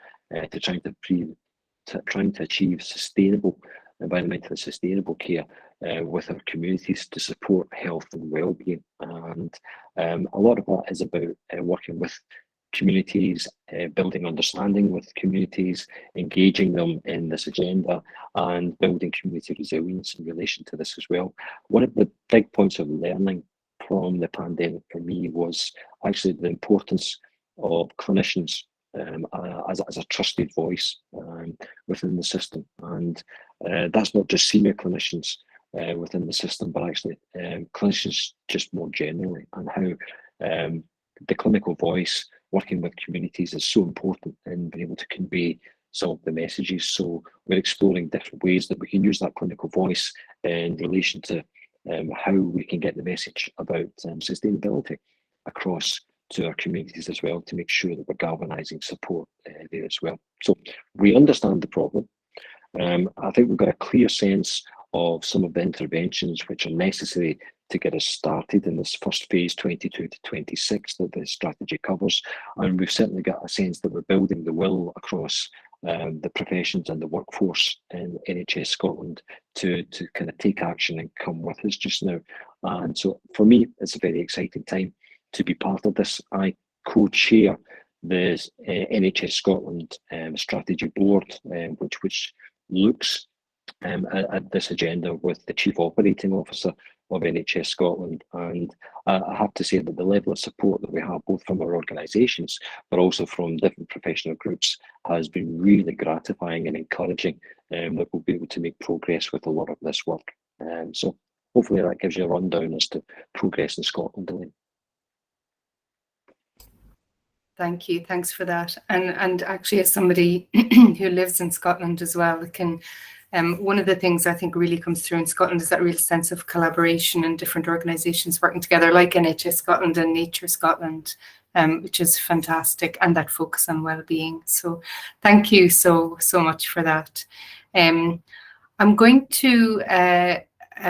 Speaker 4: to trying to achieve sustainable, environmentally sustainable care with our communities to support health and well-being. And a lot of that is about working with communities, building understanding with communities, engaging them in this agenda, and building community resilience in relation to this as well. One of the big points of learning from the pandemic for me was actually the importance of clinicians as a trusted voice within the system. And that's not just senior clinicians, within the system, but actually clinicians just more generally, and how the clinical voice working with communities is so important in being able to convey some of the messages. So we're exploring different ways that we can use that clinical voice in relation to how we can get the message about sustainability across to our communities as well, to make sure that we're galvanizing support there as well. So we understand the problem. I think we've got a clear sense of some of the interventions which are necessary to get us started in this first phase, 22 to 26, that the strategy covers. And we've certainly got a sense that we're building the will across the professions and the workforce in NHS Scotland to kind of take action and come with us just now. And so for me, it's a very exciting time to be part of this. I co-chair the NHS Scotland strategy board, which looks at this agenda with the Chief Operating Officer of NHS Scotland. And I have to say that the level of support that we have, both from our organisations, but also from different professional groups, has been really gratifying and encouraging, that we'll be able to make progress with a lot of this work. So hopefully that gives you a rundown as to progress in Scotland, Elaine.
Speaker 1: Thank you. Thanks for that. And actually, as somebody who lives in Scotland as well, one of the things I think really comes through in Scotland is that real sense of collaboration and different organisations working together, like NHS Scotland and Nature Scotland, which is fantastic, and that focus on well-being. So thank you so much for that. I'm going to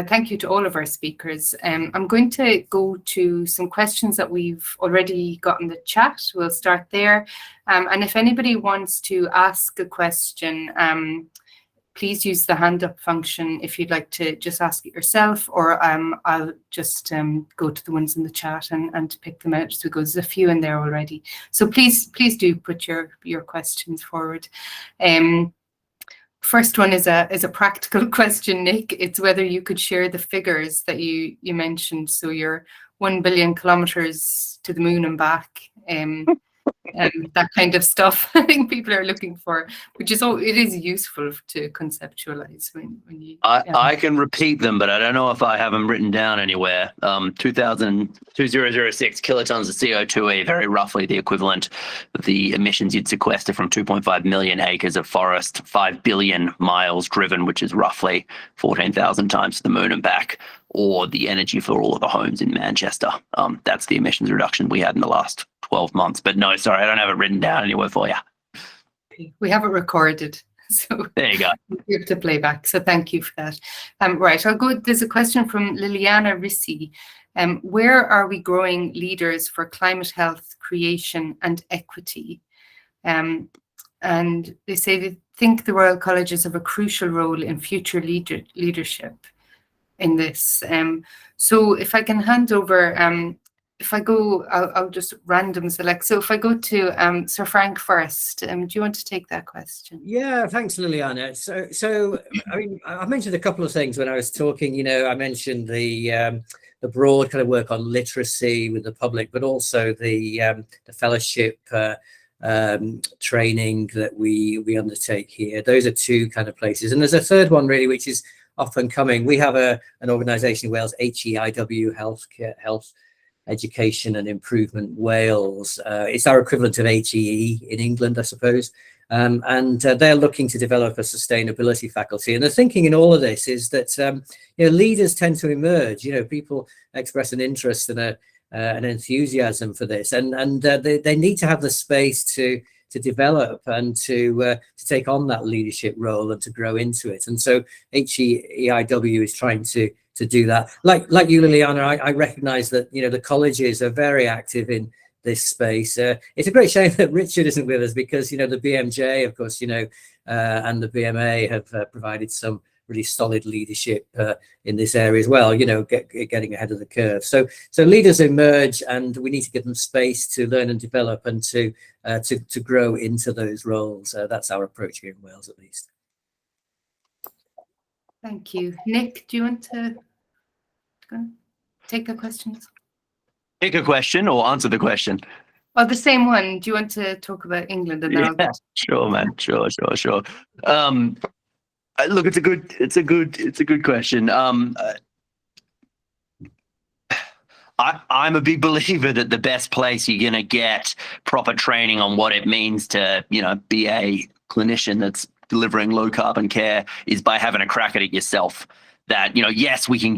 Speaker 1: thank you to all of our speakers. I'm going to go to some questions that we've already got in the chat. We'll start there. And if anybody wants to ask a question, please use the hand up function if you'd like to just ask it yourself, or I'll just go to the ones in the chat and pick them out as we go. There's a few in there already. So please do put your questions forward. First one is a practical question, Nick. It's whether you could share the figures that you mentioned. So your 1 billion kilometers to the moon and back, that kind of stuff. I think people are looking for, which is it is useful to conceptualize when you.
Speaker 2: I can repeat them, but I don't know if I have them written down anywhere. 2006 kilotons of CO2e, very roughly the equivalent of the emissions you'd sequester from 2.5 million acres of forest, 5 billion miles driven, which is roughly 14,000 times to the moon and back, or the energy for all of the homes in Manchester. That's the emissions reduction we had in the last 12 months. But no, sorry, I don't have it written down anywhere for you.
Speaker 1: We have it recorded. So
Speaker 2: there you go.
Speaker 1: You have to play back. So thank you for that. Right, I'll go. There's a question from Liliana Rissi. Where are we growing leaders for climate health, creation and equity? And they say they think the Royal Colleges have a crucial role in future leadership in this. So if I can hand over, if I go, I'll just random select. So if I go to Sir Frank first, do you want to take that question?
Speaker 3: Yeah, thanks, Liliana. So I mean, I mentioned a couple of things when I was talking. You know, I mentioned the broad kind of work on literacy with the public, but also the fellowship training that we undertake here. Those are two kind of places, and there's a third one really, which is up and coming. We have an organisation in Wales, HEIW, Health Education and Improvement Wales. It's our equivalent of HEE in England, I suppose. And they're looking to develop a sustainability faculty. And the thinking in all of this is that leaders tend to emerge. You know, people express an interest and an enthusiasm for this, and they need to have the space to develop and to take on that leadership role and to grow into it. And so HEIW is trying to do that. Like you, Liliana, I recognise that the colleges are very active in this space. It's a great shame that Richard isn't with us, because the BMJ, of course, and the BMA have provided some really solid leadership in this area as well. Getting ahead of the curve. So leaders emerge, and we need to give them space to learn and develop and to grow into those roles. That's our approach here in Wales, at least.
Speaker 1: Thank you, Nick. Do you want to take the questions?
Speaker 2: Take a question or answer the question?
Speaker 1: Oh, the same one. Do you want to talk about England? And then
Speaker 2: Sure, man. Sure. Look, it's a good question. I'm a big believer that the best place you're going to get proper training on what it means to, be a clinician that's delivering low carbon care is by having a crack at it yourself. That, yes, we can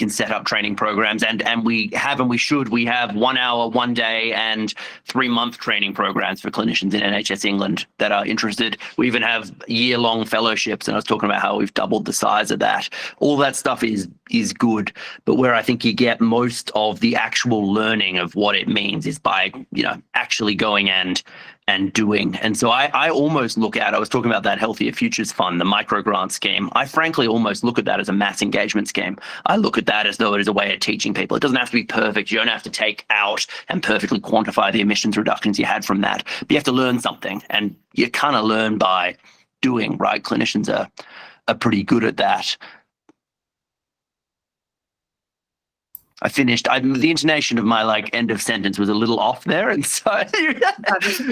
Speaker 2: set up training programs and we have, and we should. We have 1 hour, 1 day and 3-month training programs for clinicians in NHS England that are interested. We even have year-long fellowships, and I was talking about how we've doubled the size of that. All that stuff is good, but where I think you get most of the actual learning of what it means is by, actually going and doing. And so I almost look at, I was talking about that Healthier Futures Fund, the micro grant scheme. I frankly almost look at that as a mass engagement scheme. I look at that as though it is a way of teaching people. It doesn't have to be perfect. You don't have to take out and perfectly quantify the emissions reductions you had from that. But you have to learn something, and you kind of learn by doing, right? Clinicians are pretty good at that. I finished. The intonation of my end of sentence was a little off there, and so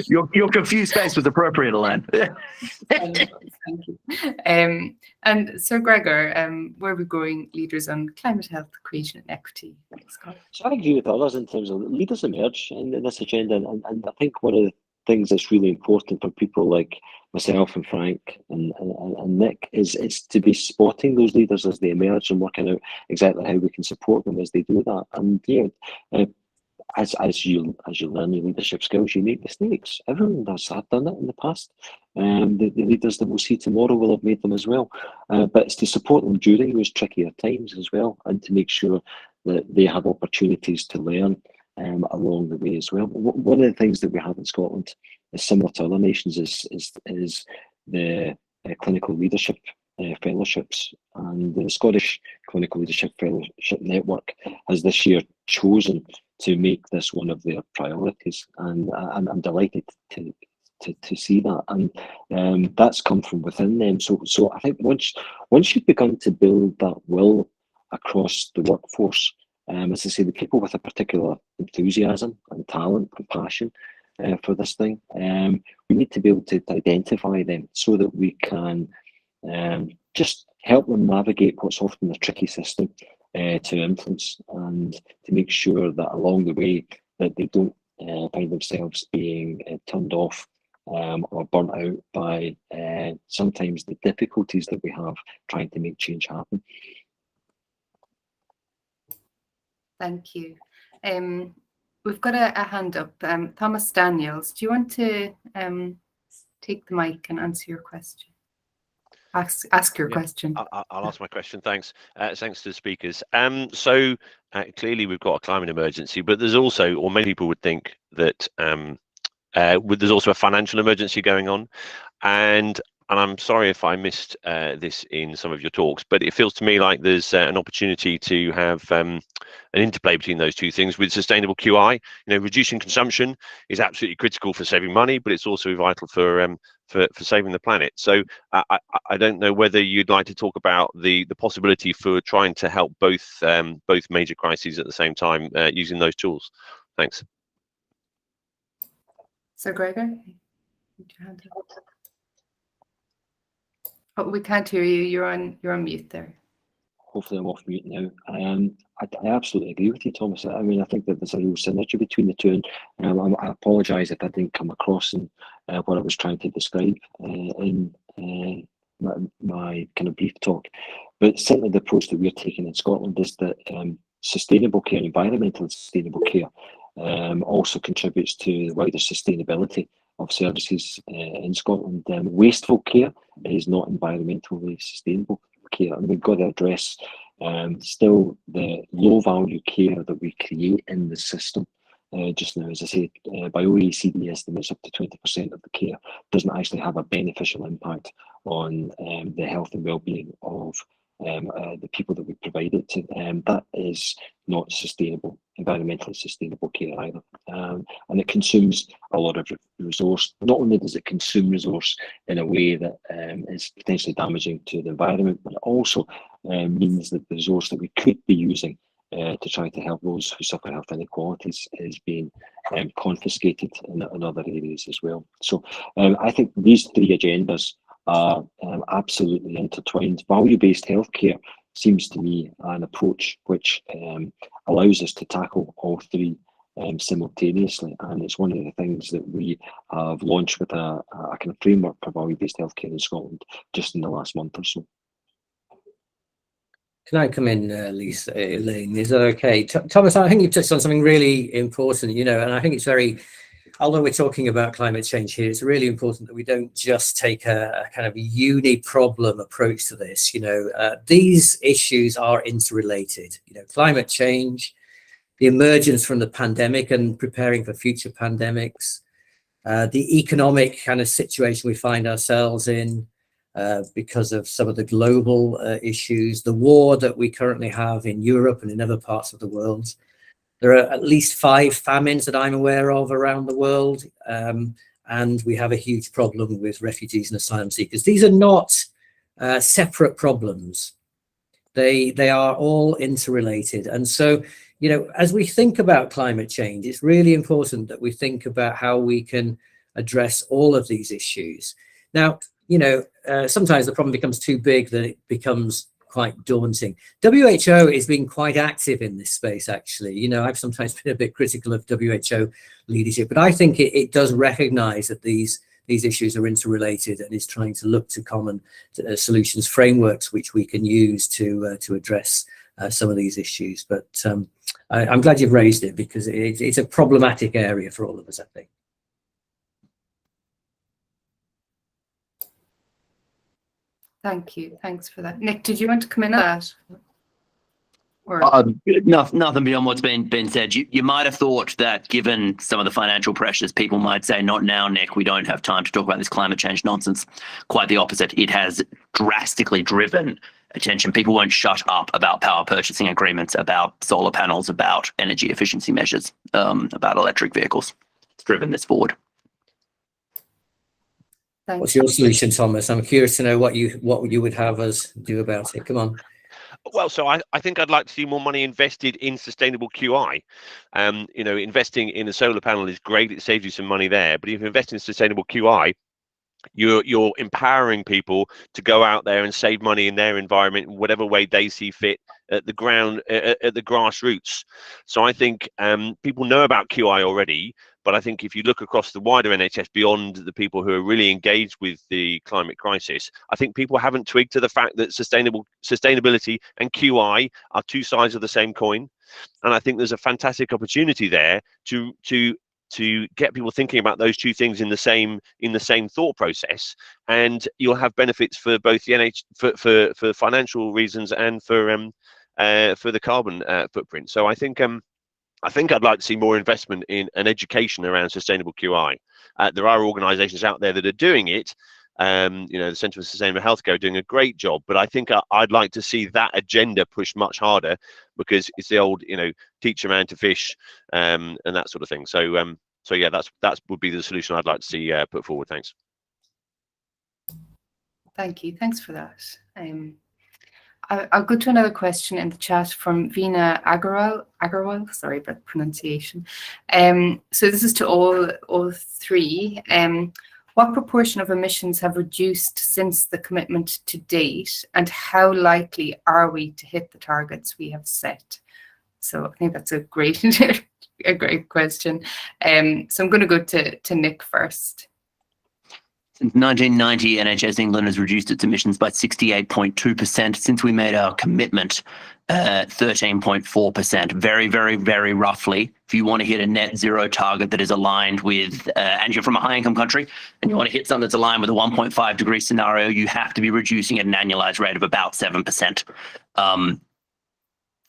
Speaker 2: your confused face was appropriate, Elaine.
Speaker 1: Thank you. And Sir Gregor, where are we growing leaders on climate, health, cohesion, and equity? Scott?
Speaker 4: So I agree with others in terms of leaders emerge in this agenda, and I think one of the things that's really important for people like myself and Frank and Nick is to be spotting those leaders as they emerge and working out exactly how we can support them as they do that. And as you learn your leadership skills, you make mistakes. Everyone does. I've done it in the past. The leaders that we'll see tomorrow will have made them as well. But it's to support them during those trickier times as well, and to make sure that they have opportunities to learn along the way as well. One of the things that we have in Scotland is similar to other nations is the clinical leadership fellowships, and the Scottish Clinical Leadership Fellowship Network has this year chosen to make this one of their priorities, and I'm delighted to see that, and that's come from within them. So I think once you've begun to build that will across the workforce, as I say, the people with a particular enthusiasm and talent and passion for this thing, we need to be able to identify them so that we can just help them navigate what's often a tricky system to influence, and to make sure that along the way that they don't find themselves being turned off or burnt out by sometimes the difficulties that we have trying to make change happen.
Speaker 1: Thank you. We've got a hand up. Thomas Daniels, do you want to take the mic and answer your question? Ask your question.
Speaker 5: I'll ask my question. Thanks. Thanks to the speakers. So clearly we've got a climate emergency, but there's also, or many people would think that there's also a financial emergency going on, and I'm sorry if I missed this in some of your talks, but it feels to me like there's an opportunity to have an interplay between those two things with sustainable QI. Reducing consumption is absolutely critical for saving money, but it's also vital for saving the planet. So I don't know whether you'd like to talk about the possibility for trying to help both major crises at the same time using those tools. Thanks.
Speaker 1: Sir Gregor, oh, we can't hear you. You're on mute there.
Speaker 4: Hopefully I'm off mute now. I absolutely agree with you, Thomas. I mean, I think that there's a real synergy between the two, and I apologise if I didn't come across in what I was trying to describe in my kind of brief talk. But certainly the approach that we're taking in Scotland is that sustainable care, environmental sustainable care, also contributes to the wider sustainability of services in Scotland. Wasteful care is not environmentally sustainable care, and we've got to address still the low value care that we create in the system. Just now, as I say, by OECD estimates, up to 20% of the care doesn't actually have a beneficial impact on the health and well-being of the people that we provide it to. That is not sustainable, environmentally sustainable care either. And it consumes a lot of resource. Not only does it consume resource in a way that is potentially damaging to the environment, but it also means that the resource that we could be using to try to help those who suffer health inequalities is being confiscated in other areas as well. So I think these three agendas are absolutely intertwined. Value-based healthcare seems to me an approach which allows us to tackle all three simultaneously, and it's one of the things that we have launched with a kind of framework for value-based healthcare in Scotland just in the last month or so.
Speaker 3: Can I come in, Lisa, Elaine? Is that okay? Thomas, I think you've touched on something really important, and I think it's very, although we're talking about climate change here, it's really important that we don't just take a kind of uni-problem approach to this. These issues are interrelated. Climate change, the emergence from the pandemic and preparing for future pandemics, the economic kind of situation we find ourselves in, because of some of the global issues, the war that we currently have in Europe and in other parts of the world. There are at least 5 famines that I'm aware of around the world, and we have a huge problem with refugees and asylum seekers. These are not separate problems. They are all interrelated. And so, as we think about climate change, it's really important that we think about how we can address all of these issues. Now, sometimes the problem becomes too big that it becomes quite daunting. WHO has been quite active in this space, actually. I've sometimes been a bit critical of WHO leadership, but I think it does recognize that these issues are interrelated and is trying to look to common solutions frameworks which we can use to address some of these issues. But I'm glad you've raised it, because it's a problematic area for all of us, I think.
Speaker 1: Thank you. Thanks for that. Nick, did you want to come in on that? Or
Speaker 2: Nothing beyond what's been said. You might have thought that given some of the financial pressures, people might say, not now, Nick, we don't have time to talk about this climate change nonsense. Quite the opposite. It has drastically driven attention. People won't shut up about power purchasing agreements, about solar panels, about energy efficiency measures, about electric vehicles. It's driven this forward.
Speaker 1: thanks.
Speaker 3: What's your solution, Thomas? I'm curious to know what you would have us do about it. Come on.
Speaker 5: Well, so I think I'd like to see more money invested in sustainable QI. Investing in a solar panel is great. It saves you some money there. But if you invest in sustainable QI, you're empowering people to go out there and save money in their environment in whatever way they see fit at the ground, at the grassroots. So I think people know about QI already, but I think if you look across the wider NHS beyond the people who are really engaged with the climate crisis, I think people haven't twigged to the fact that sustainability and QI are two sides of the same coin. And I think there's a fantastic opportunity there to get people thinking about those two things in the same thought process, and you'll have benefits for both the for financial reasons and for the carbon footprint. So I think I'd like to see more investment in an education around sustainable QI. There are organisations out there that are doing it. The Centre for Sustainable Healthcare are doing a great job, but I think I'd like to see that agenda pushed much harder, because it's the old, teach a man to fish, and that sort of thing. So yeah, that would be the solution I'd like to see put forward. Thanks.
Speaker 1: Thank you. Thanks for that. I'll go to another question in the chat from Veena Agarwal. Sorry about the pronunciation. So this is to all three. What proportion of emissions have reduced since the commitment to date, and how likely are we to hit the targets we have set? So I think that's a great question. So I'm going to go to Nick first.
Speaker 2: Since 1990, NHS England has reduced its emissions by 68.2%. Since we made our commitment, 13.4%. Very, very, very roughly. If you want to hit a net zero target that is aligned with, and you're from a high income country, and you want to hit something that's aligned with a 1.5 degree scenario, you have to be reducing at an annualized rate of about 7%.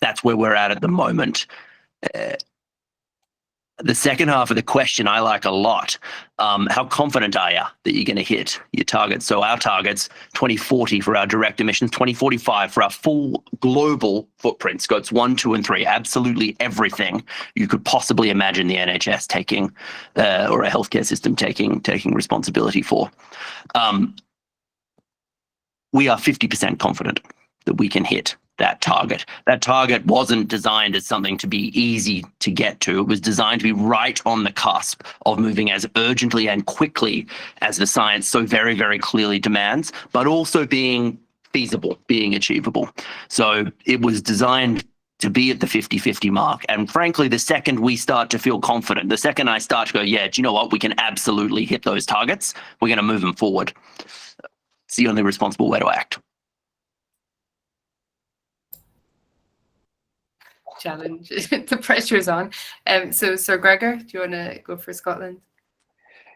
Speaker 2: That's where we're at the moment. The second half of the question I like a lot. How confident are you that you're going to hit your targets? So our targets, 2040 for our direct emissions, 2045 for our full global footprint, scopes 1, 2, and 3, absolutely everything you could possibly imagine the NHS taking, or a healthcare system taking responsibility for. We are 50% confident that we can hit that target. That target wasn't designed as something to be easy to get to. It was designed to be right on the cusp of moving as urgently and quickly as the science so very, very clearly demands, but also being feasible, being achievable. So it was designed to be at the 50-50 mark. And frankly, the second we start to feel confident, the second I start to go, yeah, do you know what? We can absolutely hit those targets. We're going to move them forward. It's the only responsible way to act.
Speaker 1: Challenge. The pressure's on. So Sir Gregor, do you want to go for Scotland?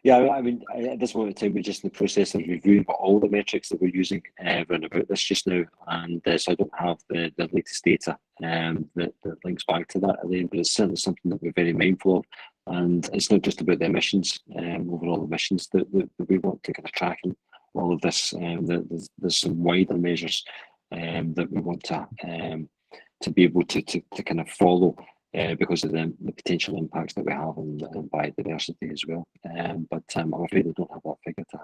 Speaker 4: Yeah, I mean, at this moment in time, we're just in the process of reviewing all the metrics that we're using around about this just now, and so I don't have the latest data that links back to that, Elaine, but it's certainly something that we're very mindful of, and it's not just about the emissions, overall emissions that we want to kind of track in all of this. There's some wider measures that we want to be able to kind of follow. Because of the potential impacts that we have on biodiversity as well. But I'm afraid I don't have that figure to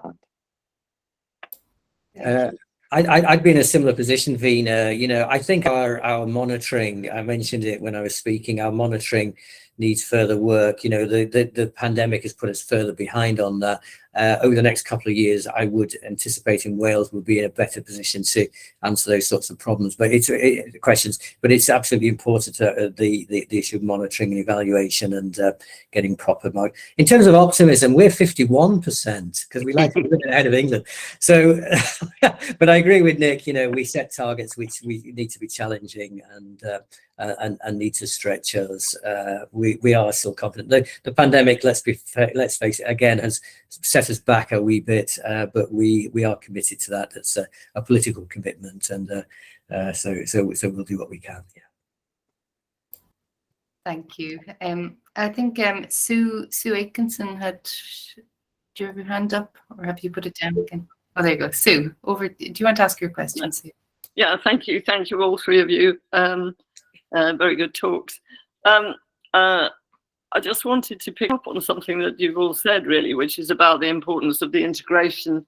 Speaker 4: hand.
Speaker 3: I'd be in a similar position, Veena. You know, I think our monitoring, I mentioned it when I was speaking, our monitoring needs further work. You know, the pandemic has put us further behind on that. Over the next couple of years, I would anticipate in Wales would be in a better position to answer those sorts of problems. But questions. But it's absolutely important to the issue of monitoring and evaluation and getting proper. In terms of optimism, we're 51% because we like to be ahead of England. So, but I agree with Nick. You know, we set targets which we need to be challenging and need to stretch us. We are still confident. The pandemic, let's face it, again has set us back a wee bit, but we are committed to that. That's a political commitment, and so we'll do what we can. Yeah.
Speaker 1: Thank you. I think Sue Atkinson had. Do you have your hand up, or have you put it down again? Oh, there you go. Sue, over. Do you want to ask your question, Sue?
Speaker 6: Yeah, thank you. Thank you, all three of you. Very good talks. I just wanted to pick up on something that you've all said, really, which is about the importance of the integration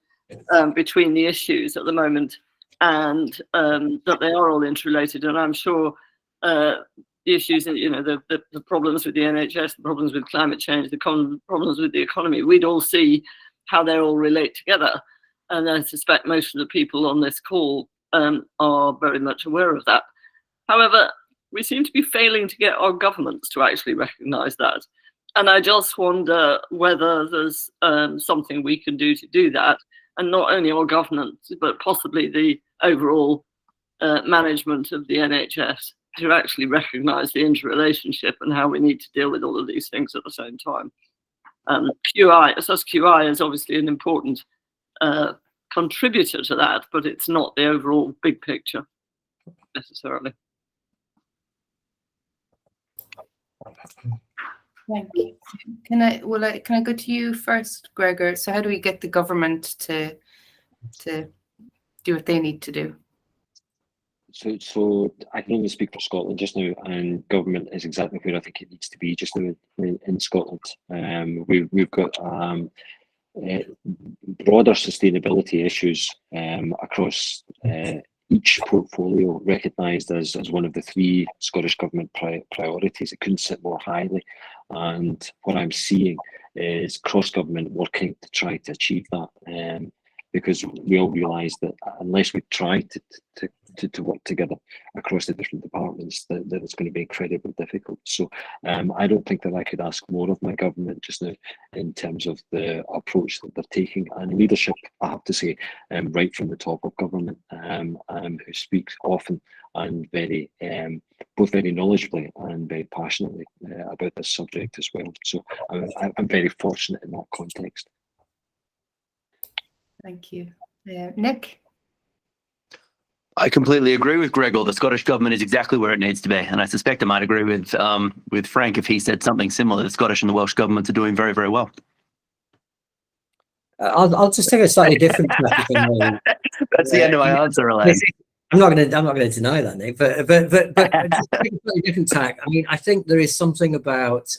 Speaker 6: between the issues at the moment, and that they are all interrelated. And I'm sure the issues, you know, the problems with the NHS, the problems with climate change, the problems with the economy, we'd all see how they all relate together. And I suspect most of the people on this call are very much aware of that. However, we seem to be failing to get our governments to actually recognise that. And I just wonder whether there's something we can do to do that, and not only our governments, but possibly the overall management of the NHS to actually recognise the interrelationship and how we need to deal with all of these things at the same time. SSQI is obviously an important contributor to that, but it's not the overall big picture necessarily.
Speaker 1: Thank you. Can I go to you first, Gregor? So how do we get the government to do what they need to do?
Speaker 4: So I can only speak for Scotland just now, and government is exactly where I think it needs to be just now in Scotland. We've got broader sustainability issues across each portfolio recognised as one of the three Scottish Government priorities. It couldn't sit more highly. And what I'm seeing is cross-government working to try to achieve that. Because we all realise that unless we try to work together across the different departments, that it's going to be incredibly difficult. So I don't think that I could ask more of my government just now in terms of the approach that they're taking, and leadership, I have to say, right from the top of government, who speaks often and very, both very knowledgeably and very passionately about this subject as well. So I'm very fortunate in that context.
Speaker 1: Thank you. Nick?
Speaker 2: I completely agree with Gregor. The Scottish Government is exactly where it needs to be. And I suspect I might agree with Frank if he said something similar. The Scottish and the Welsh governments are doing very, very well.
Speaker 3: I'll just take a slightly different tack.
Speaker 2: That's the end of my answer, Elaine.
Speaker 3: I'm not going to deny that, Nick. But just take a slightly different tack. I mean, I think there is something about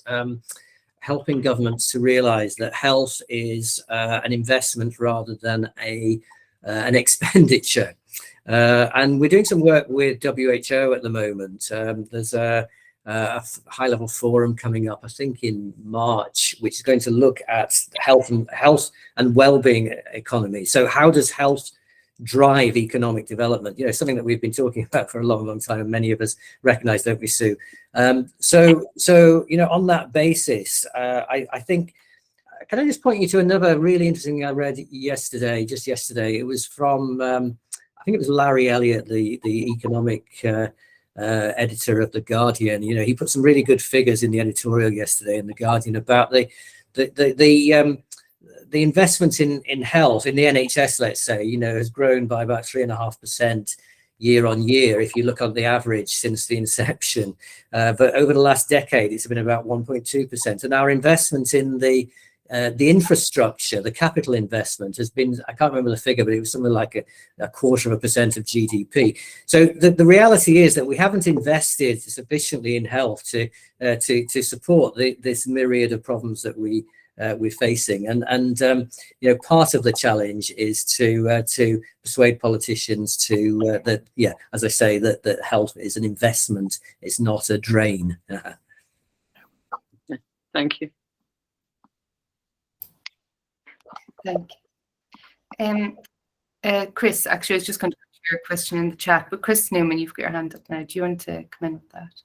Speaker 3: helping governments to realise that health is an investment rather than an expenditure. And we're doing some work with WHO at the moment. There's a high-level forum coming up, I think, in March, which is going to look at health and well-being economy. So how does health drive economic development? You know, something that we've been talking about for a long, long time, and many of us recognise, don't we, Sue? So you know, on that basis, I think, can I just point you to another really interesting thing I read just yesterday? It was from, I think it was Larry Elliott, the economic editor of The Guardian. You know, he put some really good figures in the editorial yesterday in The Guardian about the investment in health, in the NHS, let's say, you know, has grown by about 3.5% year on year, if you look on the average since the inception. But over the last decade, it's been about 1.2%. And our investment in the infrastructure, the capital investment, has been, I can't remember the figure, but it was something like a 0.25% of GDP. So the reality is that we haven't invested sufficiently in health to support this myriad of problems that we're facing, and you know, part of the challenge is to persuade politicians that, yeah, as I say, that health is an investment, it's not a drain.
Speaker 6: Thank you.
Speaker 1: Thank you. Chris, actually, I was just going to put your question in the chat, but Chris Newman, you've got your hand up now. Do you want to come in with that?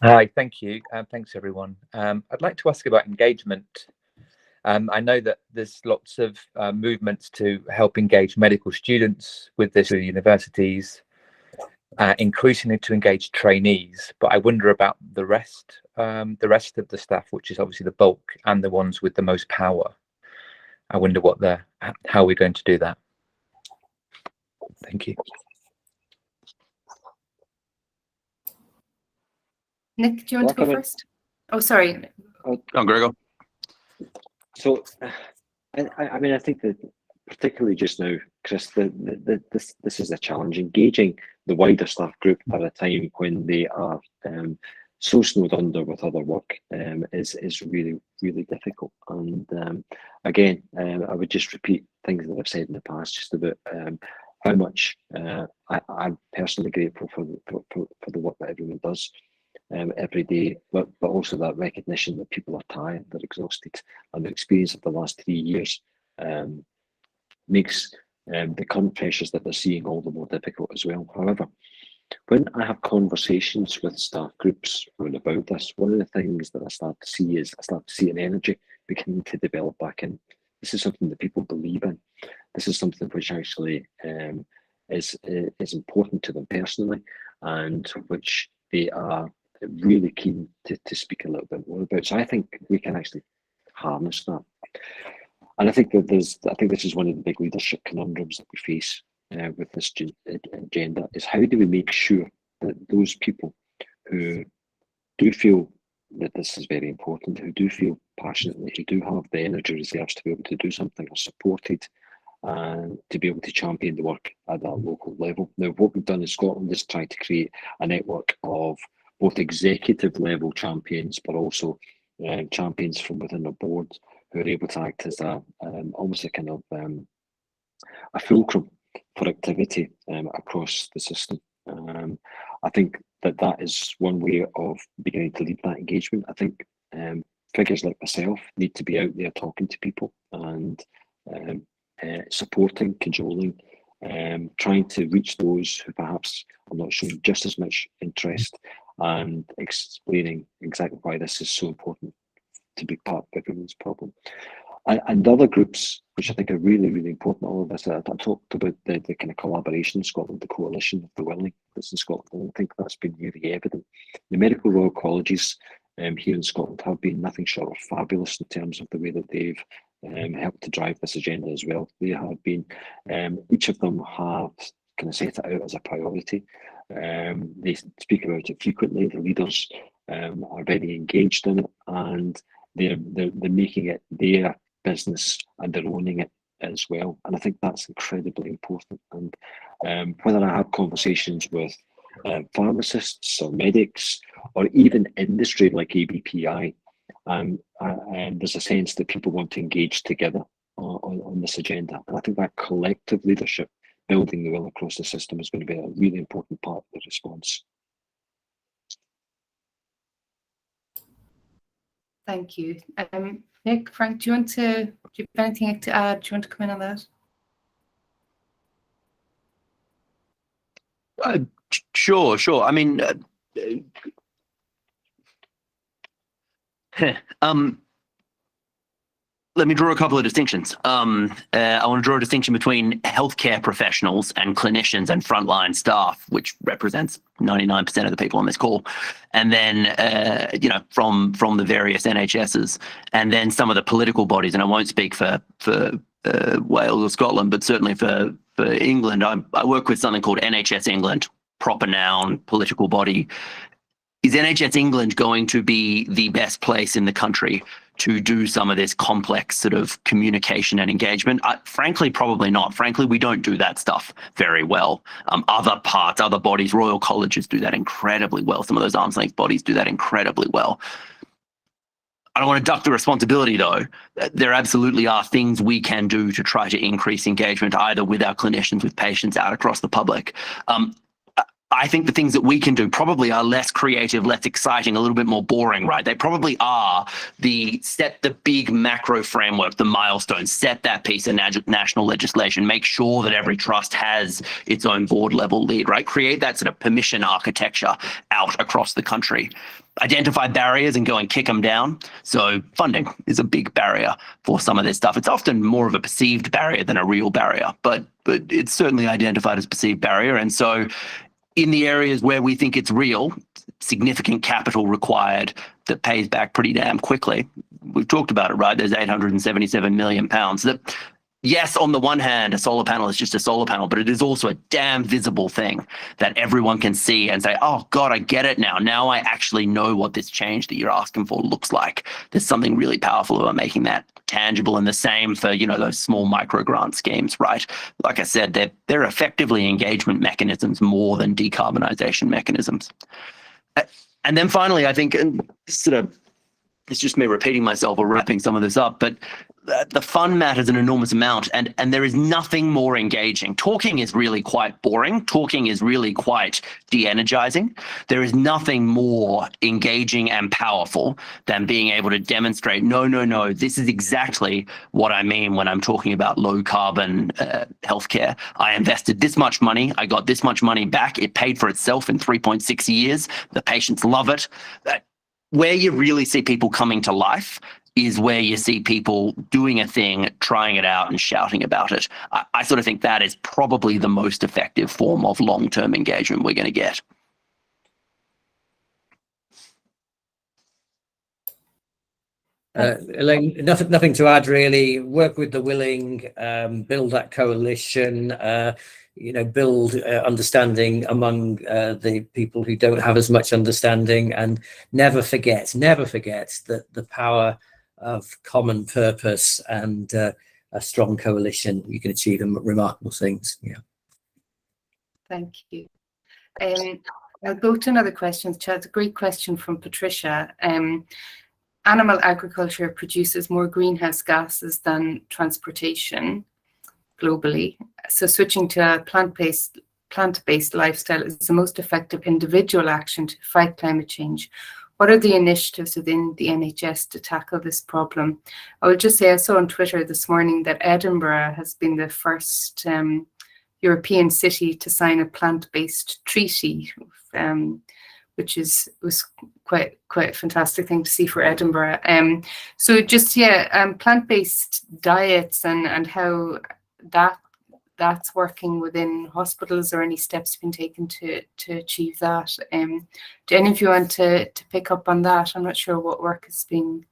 Speaker 7: Hi, thank you. Thanks, everyone. I'd like to ask about engagement. I know that there's lots of movements to help engage medical students with this through universities, increasingly to engage trainees, but I wonder about the rest of the staff, which is obviously the bulk and the ones with the most power. I wonder how we're going to do that. Thank you.
Speaker 1: Nick, do you want to go first? Oh, sorry.
Speaker 5: Gregor.
Speaker 4: So, I mean, I think that particularly just now, Chris, this is a challenge. Engaging the wider staff group at a time when they are so snowed under with other work is really, really difficult. And again, I would just repeat things that I've said in the past, just about how much I'm personally grateful for the work that everyone does every day, but also that recognition that people are tired, they're exhausted, and the experience of the last 3 years makes the current pressures that they're seeing all the more difficult as well. However, when I have conversations with staff groups about this, one of the things that I start to see an energy beginning to develop back in. This is something that people believe in. This is something which actually is important to them personally, and which they are really keen to speak a little bit more about. So I think we can actually harness that. And I think that this is one of the big leadership conundrums that we face with this agenda, is how do we make sure that those people who do feel that this is very important, who do feel passionately, who do have the energy reserves to be able to do something, are supported and to be able to champion the work at that local level. Now, what we've done in Scotland is try to create a network of both executive level champions, but also champions from within the board who are able to act as almost a kind of a fulcrum for activity across the system. I think that is one way of beginning to lead that engagement. I think figures like myself need to be out there talking to people and supporting, cajoling, trying to reach those who perhaps are not showing just as much interest, and explaining exactly why this is so important to be part of everyone's problem. And other groups, which I think are really, really important, all of this, I talked about the kind of collaboration in Scotland, the coalition of the willing that's in Scotland, and I think that's been really evident. The medical Royal Colleges here in Scotland have been nothing short of fabulous in terms of the way that they've helped to drive this agenda as well. They have been, each of them have kind of set it out as a priority. They speak about it frequently. The leaders are very engaged in it, and they're making it their business and they're owning it as well. And I think that's incredibly important. And whether I have conversations with pharmacists or medics or even industry like ABPI, there's a sense that people want to engage together on this agenda. And I think that collective leadership building the will across the system is going to be a really important part of the response.
Speaker 1: Thank you. Nick, Frank, do you have anything to add? Do you want to come in on that?
Speaker 2: Sure. I mean, let me draw a couple of distinctions. I want to draw a distinction between healthcare professionals and clinicians and frontline staff, which represents 99% of the people on this call, and then from the various NHSs, and then some of the political bodies. And I won't speak for Wales or Scotland, but certainly for England. I work with something called NHS England, proper noun, political body. Is NHS England going to be the best place in the country to do some of this complex sort of communication and engagement? Frankly, probably not. Frankly, we don't do that stuff very well. Other bodies, royal colleges do that incredibly well. Some of those arm's length bodies do that incredibly well. I don't want to duck the responsibility, though. There absolutely are things we can do to try to increase engagement, either with our clinicians, with patients, out across the public. I think the things that we can do probably are less creative, less exciting, a little bit more boring, right? They probably are set the big macro framework, the milestones, set that piece of national legislation, make sure that every trust has its own board level lead, right? Create that sort of permission architecture out across the country. Identify barriers and go and kick them down. So funding is a big barrier for some of this stuff. It's often more of a perceived barrier than a real barrier, but it's certainly identified as a perceived barrier. And so in the areas where we think it's real, significant capital required that pays back pretty damn quickly. We've talked about it, right? There's £877 million. That, yes, on the one hand, a solar panel is just a solar panel, but it is also a damn visible thing that everyone can see and say, oh, God, I get it now. Now I actually know what this change that you're asking for looks like. There's something really powerful about making that tangible, and the same for, those small micro grant schemes, right? Like I said, they're effectively engagement mechanisms more than decarbonisation mechanisms. And then finally, I think, and it's just me repeating myself or wrapping some of this up, but the fun matters an enormous amount, and there is nothing more engaging. Talking is really quite boring. Talking is really quite de-energizing. There is nothing more engaging and powerful than being able to demonstrate, no, this is exactly what I mean when I'm talking about low carbon healthcare. I invested this much money. I got this much money back. It paid for itself in 3.6 years. The patients love it. Where you really see people coming to life is where you see people doing a thing, trying it out and shouting about it. I sort of think that is probably the most effective form of long-term engagement we're going to get.
Speaker 3: Elaine, nothing to add really. Work with the willing, build that coalition, build understanding among the people who don't have as much understanding, and never forget that the power of common purpose and a strong coalition, you can achieve remarkable things. Yeah.
Speaker 1: Thank you. I'll go to another question. Chad, a great question from Patricia. Animal agriculture produces more greenhouse gases than transportation globally. So switching to a plant-based lifestyle is the most effective individual action to fight climate change. What are the initiatives within the NHS to tackle this problem? I will just say I saw on Twitter this morning that Edinburgh has been the first European city to sign a plant-based treaty, which was quite a fantastic thing to see for Edinburgh. So just plant-based diets and how that's working within hospitals, or any steps been taken to achieve that. Do any of you want to pick up on that? I'm not sure what work is being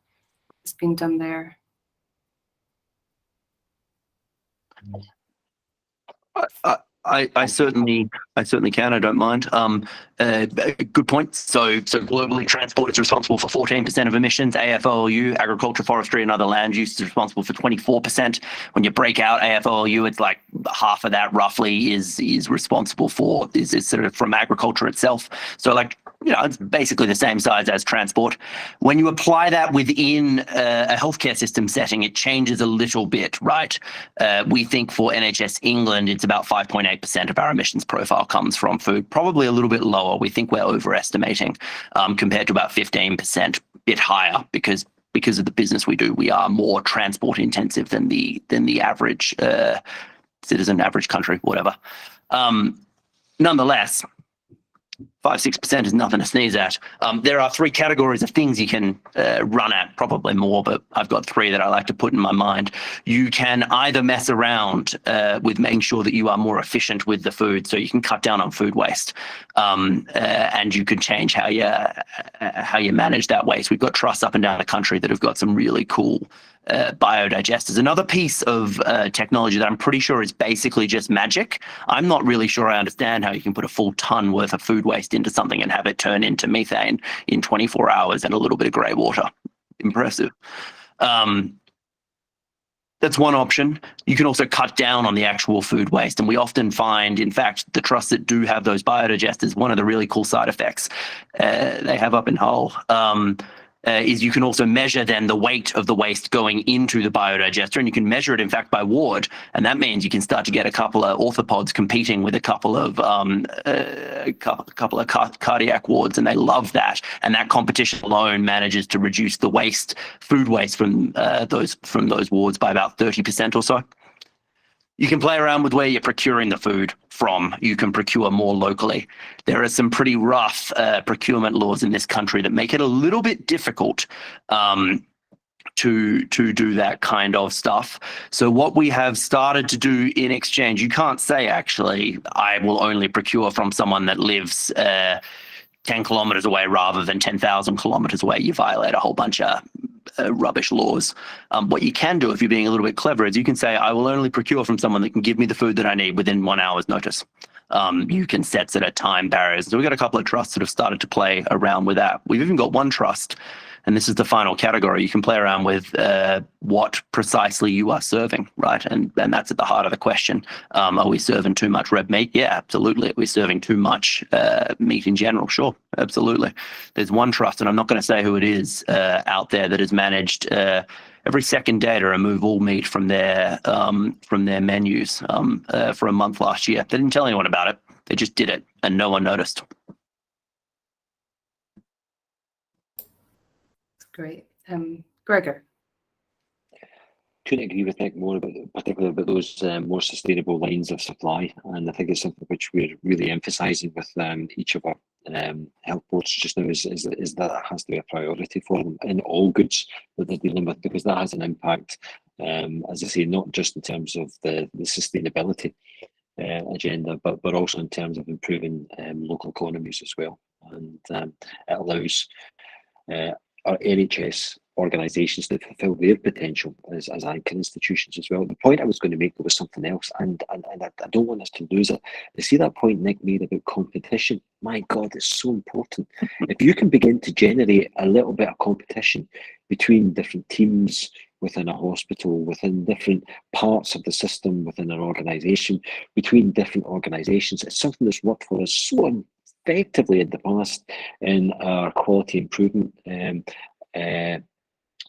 Speaker 1: done there.
Speaker 2: I certainly can. I don't mind. Good point. So globally, transport is responsible for 14% of emissions. AFOLU, agriculture, forestry, and other land use, is responsible for 24%. When you break out AFOLU, it's like half of that roughly is responsible for is sort of from agriculture itself. So like it's basically the same size as transport. When you apply that within a healthcare system setting, it changes a little bit, right? We think for NHS England, it's about 5.8% of our emissions profile comes from food, probably a little bit lower. We think we're overestimating compared to about 15%, bit higher because of the business we do. We are more transport intensive than the average citizen, average country, whatever. Nonetheless, 5-6% is nothing to sneeze at. There are 3 categories of things you can run at, probably more, but I've got 3 that I like to put in my mind. You can either mess around with making sure that you are more efficient with the food, so you can cut down on food waste, and you can change how you manage that waste. We've got trusts up and down the country that have got some really cool biodigesters. Another piece of technology that I'm pretty sure is basically just magic. I'm not really sure I understand how you can put a full ton worth of food waste into something and have it turn into methane in 24 hours and a little bit of grey water. Impressive. That's one option. You can also cut down on the actual food waste. And we often find, in fact, the trusts that do have those biodigesters, one of the really cool side effects they have up in Hull is you can also measure then the weight of the waste going into the biodigester, and you can measure it in fact by ward, and that means you can start to get a couple of orthopods competing with a couple of cardiac wards, and they love that. And that competition alone manages to reduce the food waste from those wards by about 30% or so. You can play around with where you're procuring the food from. You can procure more locally. There are some pretty rough procurement laws in this country that make it a little bit difficult to do that kind of stuff. So what we have started to do in exchange, you can't say, actually, I will only procure from someone that lives 10 kilometers away rather than 10,000 kilometers away. You violate a whole bunch of rubbish laws. What you can do if you're being a little bit clever is you can say, I will only procure from someone that can give me the food that I need within 1 hour's notice. You can set sort of time barriers. So we've got a couple of trusts that have started to play around with that. We've even got one trust, and this is the final category. You can play around with what precisely you are serving, right? And that's at the heart of the question. Are we serving too much red meat? Yeah, absolutely. Are we serving too much meat in general? Sure, absolutely. There's one trust, and I'm not going to say who it is out there, that has managed every second day to remove all meat from their menus for a month last year. They didn't tell anyone about it. They just did it, and no one noticed.
Speaker 1: Great. Gregor.
Speaker 4: Couldn't agree with Nick more, particularly about those more sustainable lines of supply, and I think it's something which we're really emphasising with each of our health boards just now is that it has to be a priority for them in all goods that they're dealing with, because that has an impact, as I say, not just in terms of the sustainability agenda, but also in terms of improving local economies as well, and it allows our NHS organisations to fulfil their potential as anchor institutions as well. The point I was going to make was something else, and I don't want us to lose it. You see that point Nick made about competition? My God, it's so important. If you can begin to generate a little bit of competition between different teams within a hospital, within different parts of the system, within an organisation, between different organisations, it's something that's worked for us so effectively in the past in our quality improvement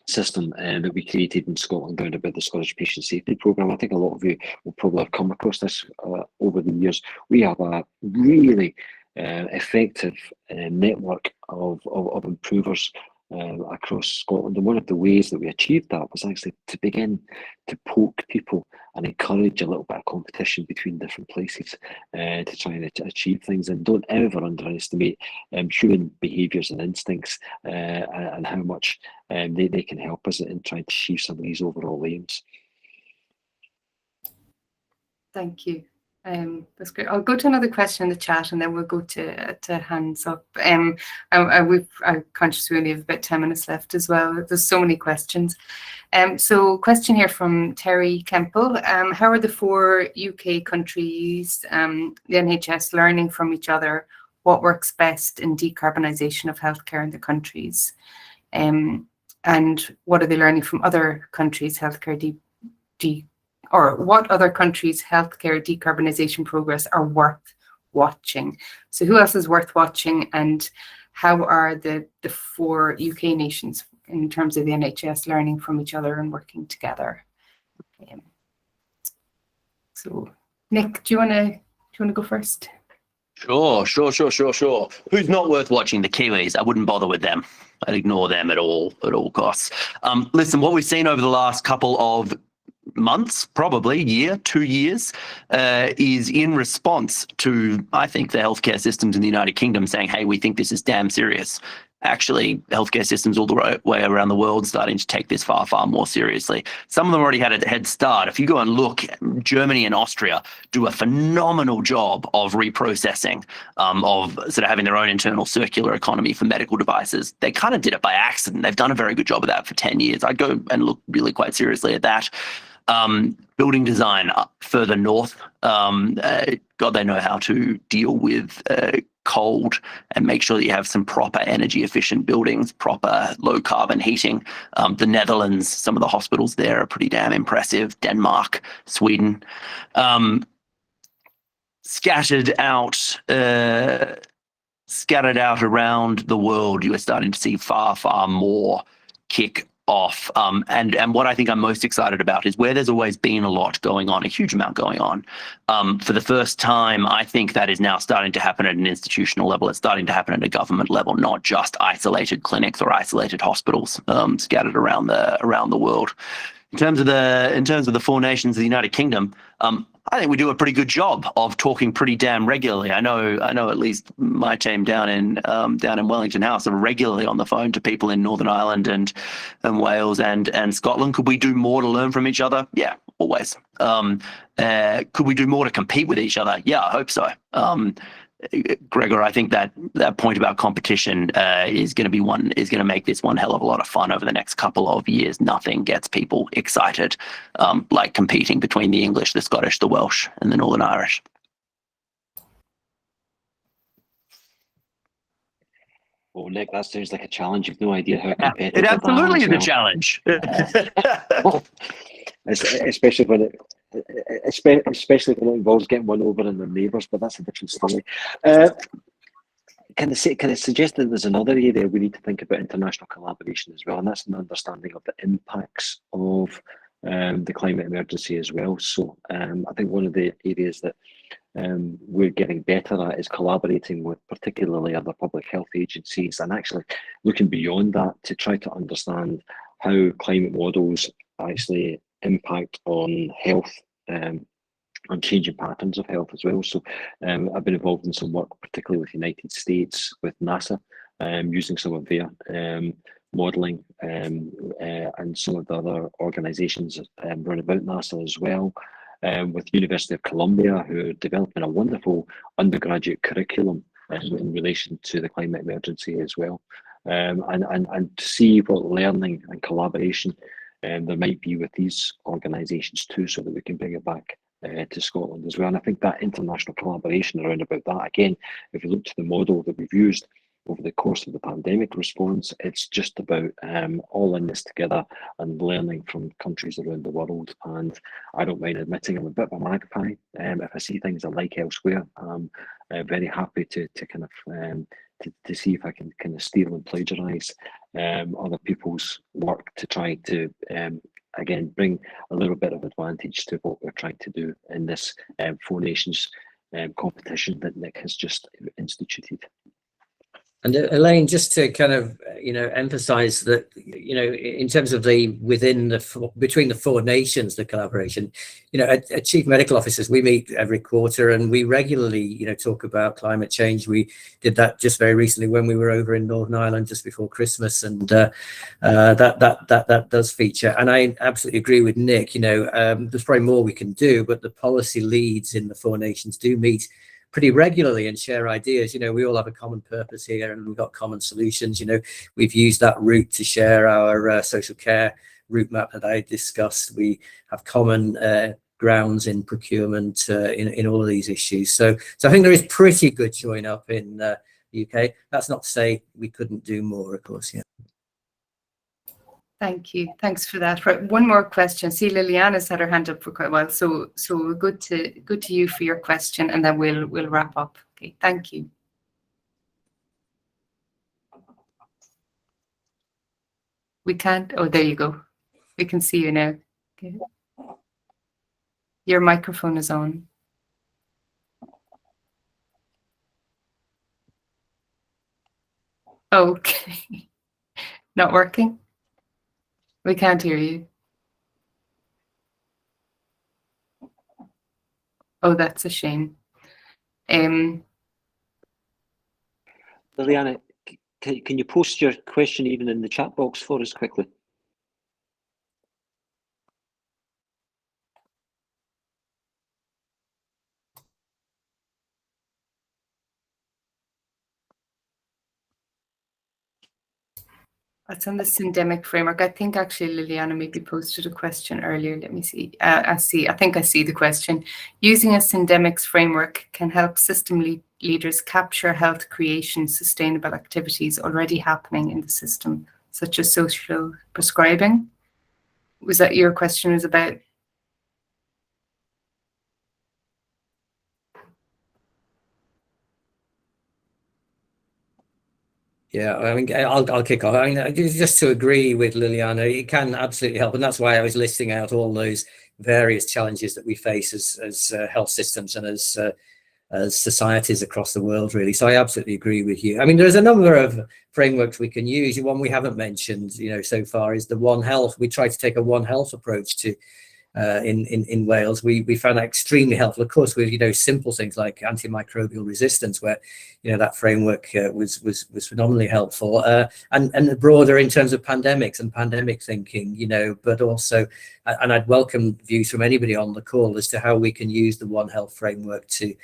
Speaker 4: system that we created in Scotland around about the Scottish Patient Safety Programme. I think a lot of you will probably have come across this over the years. We have a really effective network of improvers across Scotland, and one of the ways that we achieved that was actually to begin to poke people and encourage a little bit of competition between different places to try and achieve things. And don't ever underestimate human behaviours and instincts and how much they can help us in trying to achieve some of these overall aims.
Speaker 1: Thank you. That's great. I'll go to another question in the chat, and then we'll go to hands up. I'm conscious we only have about 10 minutes left as well. There's so many questions. So question here from Terry Kemple. How are the 4 UK countries, the NHS, learning from each other? What works best in decarbonisation of healthcare in the countries? And what are they learning from other countries' healthcare or what other countries' healthcare decarbonisation progress are worth watching? So who else is worth watching, and how are the 4 UK nations in terms of the NHS learning from each other and working together. So, Nick, do you want to go first?
Speaker 2: Sure. Who's not worth watching? The Kiwis. I wouldn't bother with them. I'd ignore them at all costs. Listen, what we've seen over the last couple of months, probably year, 2 years, is in response to, I think, the healthcare systems in the United Kingdom saying, hey, we think this is damn serious. Actually, healthcare systems all the way around the world starting to take this far, far more seriously. Some of them already had a head start. If you go and look, Germany and Austria do a phenomenal job of reprocessing, of sort of having their own internal circular economy for medical devices. They kind of did it by accident. They've done a very good job of that for 10 years. I'd go and look really quite seriously at that. Building design up further north, God, they know how to deal with cold and make sure that you have some proper energy efficient buildings, proper low carbon heating. The Netherlands, some of the hospitals there are pretty damn impressive. Denmark, Sweden, scattered out around the world, you are starting to see far, far more kick off. And what I think I'm most excited about is where there's always been a lot going on, a huge amount going on. For the first time, I think that is now starting to happen at an institutional level. It's starting to happen at a government level, not just isolated clinics or isolated hospitals scattered around the world. In terms of the 4 nations of the United Kingdom, I think we do a pretty good job of talking pretty damn regularly. I know at least my team down in Wellington House are regularly on the phone to people in Northern Ireland and Wales and Scotland. Could we do more to learn from each other? Yeah, always. Could we do more to compete with each other? Yeah, I hope so. Gregor, I think that point about competition is going to make this one hell of a lot of fun over the next couple of years. Nothing gets people excited like competing between the English, the Scottish, the Welsh, and the Northern Irish.
Speaker 4: Oh, Nick, that sounds like a challenge. You've no idea how competitive
Speaker 2: It absolutely is
Speaker 4: that
Speaker 2: a challenge.
Speaker 4: especially when it involves getting one over in their neighbours, but that's a different story. Can I suggest that there's another area we need to think about international collaboration as well, and that's an understanding of the impacts of the climate emergency as well. So I think one of the areas that we're getting better at is collaborating with particularly other public health agencies and actually looking beyond that to try to understand how climate models actually impact on health and changing patterns of health as well. So I've been involved in some work, particularly with the United States, with NASA, using some of their modelling and some of the other organisations run about NASA as well. With University of Columbia, who are developing a wonderful undergraduate curriculum in relation to the climate emergency as well, and to see what learning and collaboration there might be with these organisations too, so that we can bring it back to Scotland as well. And I think that international collaboration around about that, again, if you look to the model that we've used over the course of the pandemic response, it's just about all in this together and learning from countries around the world. And I don't mind admitting I'm a bit of a magpie. If I see things I like elsewhere, I'm very happy to kind of to see if I can kind of steal and plagiarise other people's work to try to again bring a little bit of advantage to what we're trying to do in this 4 nations competition that Nick has just instituted.
Speaker 3: And Elaine, just to kind of, emphasize that, in terms of between the 4 nations, the collaboration, at Chief Medical Officers, we meet every quarter and we regularly, talk about climate change. We did that just very recently when we were over in Northern Ireland just before Christmas, and that does feature. And I absolutely agree with Nick, there's probably more we can do, but the policy leads in the 4 nations do meet pretty regularly and share ideas. We all have a common purpose here and we've got common solutions. We've used that route to share our social care route map that I discussed. We have common grounds in procurement in all of these issues. So I think there is pretty good join up in the UK. That's not to say we couldn't do more, of course. Yeah.
Speaker 1: Thank you. Thanks for that. Right, one more question. See, Liliana's had her hand up for quite a while, so good to you for your question, and then we'll wrap up. Okay, thank you. We can't. Oh, there you go. We can see you now. Okay. Your microphone is on. Okay. Not working? We can't hear you. Oh, that's a shame.
Speaker 8: Liliana, can you post your question even in the chat box for us quickly?
Speaker 1: That's on the syndemic framework. I think actually Liliana maybe posted a question earlier. Let me see. I think I see the question. Using a syndemics framework can help system leaders capture health creation sustainable activities already happening in the system, such as social prescribing. Was that your question was about?
Speaker 3: Yeah, I mean, I'll kick off. I mean, just to agree with Liliana, it can absolutely help, and that's why I was listing out all those various challenges that we face as health systems and as societies across the world, really. So I absolutely agree with you. I mean, there's a number of frameworks we can use. One we haven't mentioned, so far is the One Health. We try to take a One Health approach to in Wales. We found that extremely helpful, of course, with simple things like antimicrobial resistance, where that framework was phenomenally helpful, and broader in terms of pandemics and pandemic thinking, but also, and I'd welcome views from anybody on the call as to how we can use the One Health framework to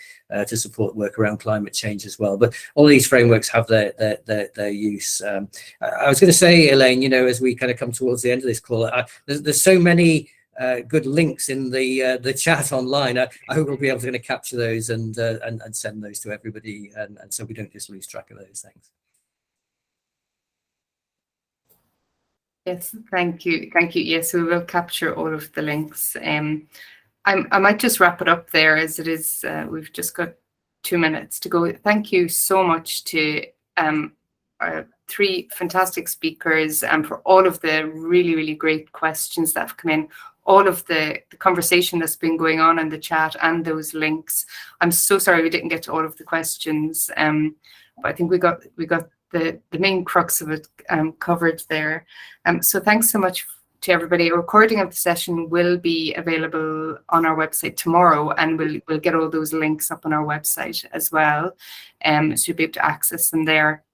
Speaker 3: support work around climate change as well. But all these frameworks have their use. I was going to say, Elaine, as we kind of come towards the end of this call, there's so many good links in the chat online. I hope we'll be able to capture those and send those to everybody, and so we don't just lose track of those things.
Speaker 1: Yes, thank you. Yes, we will capture all of the links. I might just wrap it up there, as it is. We've just got 2 minutes to go. Thank you so much to our 3 fantastic speakers, and for all of the really, really great questions that have come in, all of the conversation that's been going on in the chat, and those links. I'm so sorry we didn't get to all of the questions, but I think we got the main crux of it covered there. So thanks so much to everybody. A recording of the session will be available on our website tomorrow, and we'll get all those links up on our website as well, so you'll be able to access them there.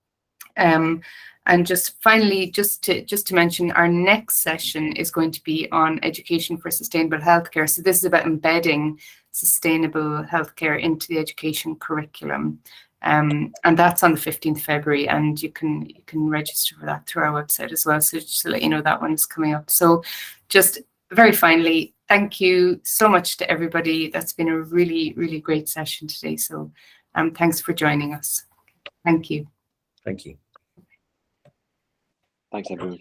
Speaker 1: And just finally, just to mention, our next session is going to be on education for sustainable healthcare. So this is about embedding sustainable healthcare into the education curriculum. And that's on the 15th of February, and you can register for that through our website as well. So just to let you know, that one is coming up. So just very finally, thank you so much to everybody. That's been a really, really great session today. So thanks for joining us. Thank you.
Speaker 3: Thank you.
Speaker 8: Thanks, everyone.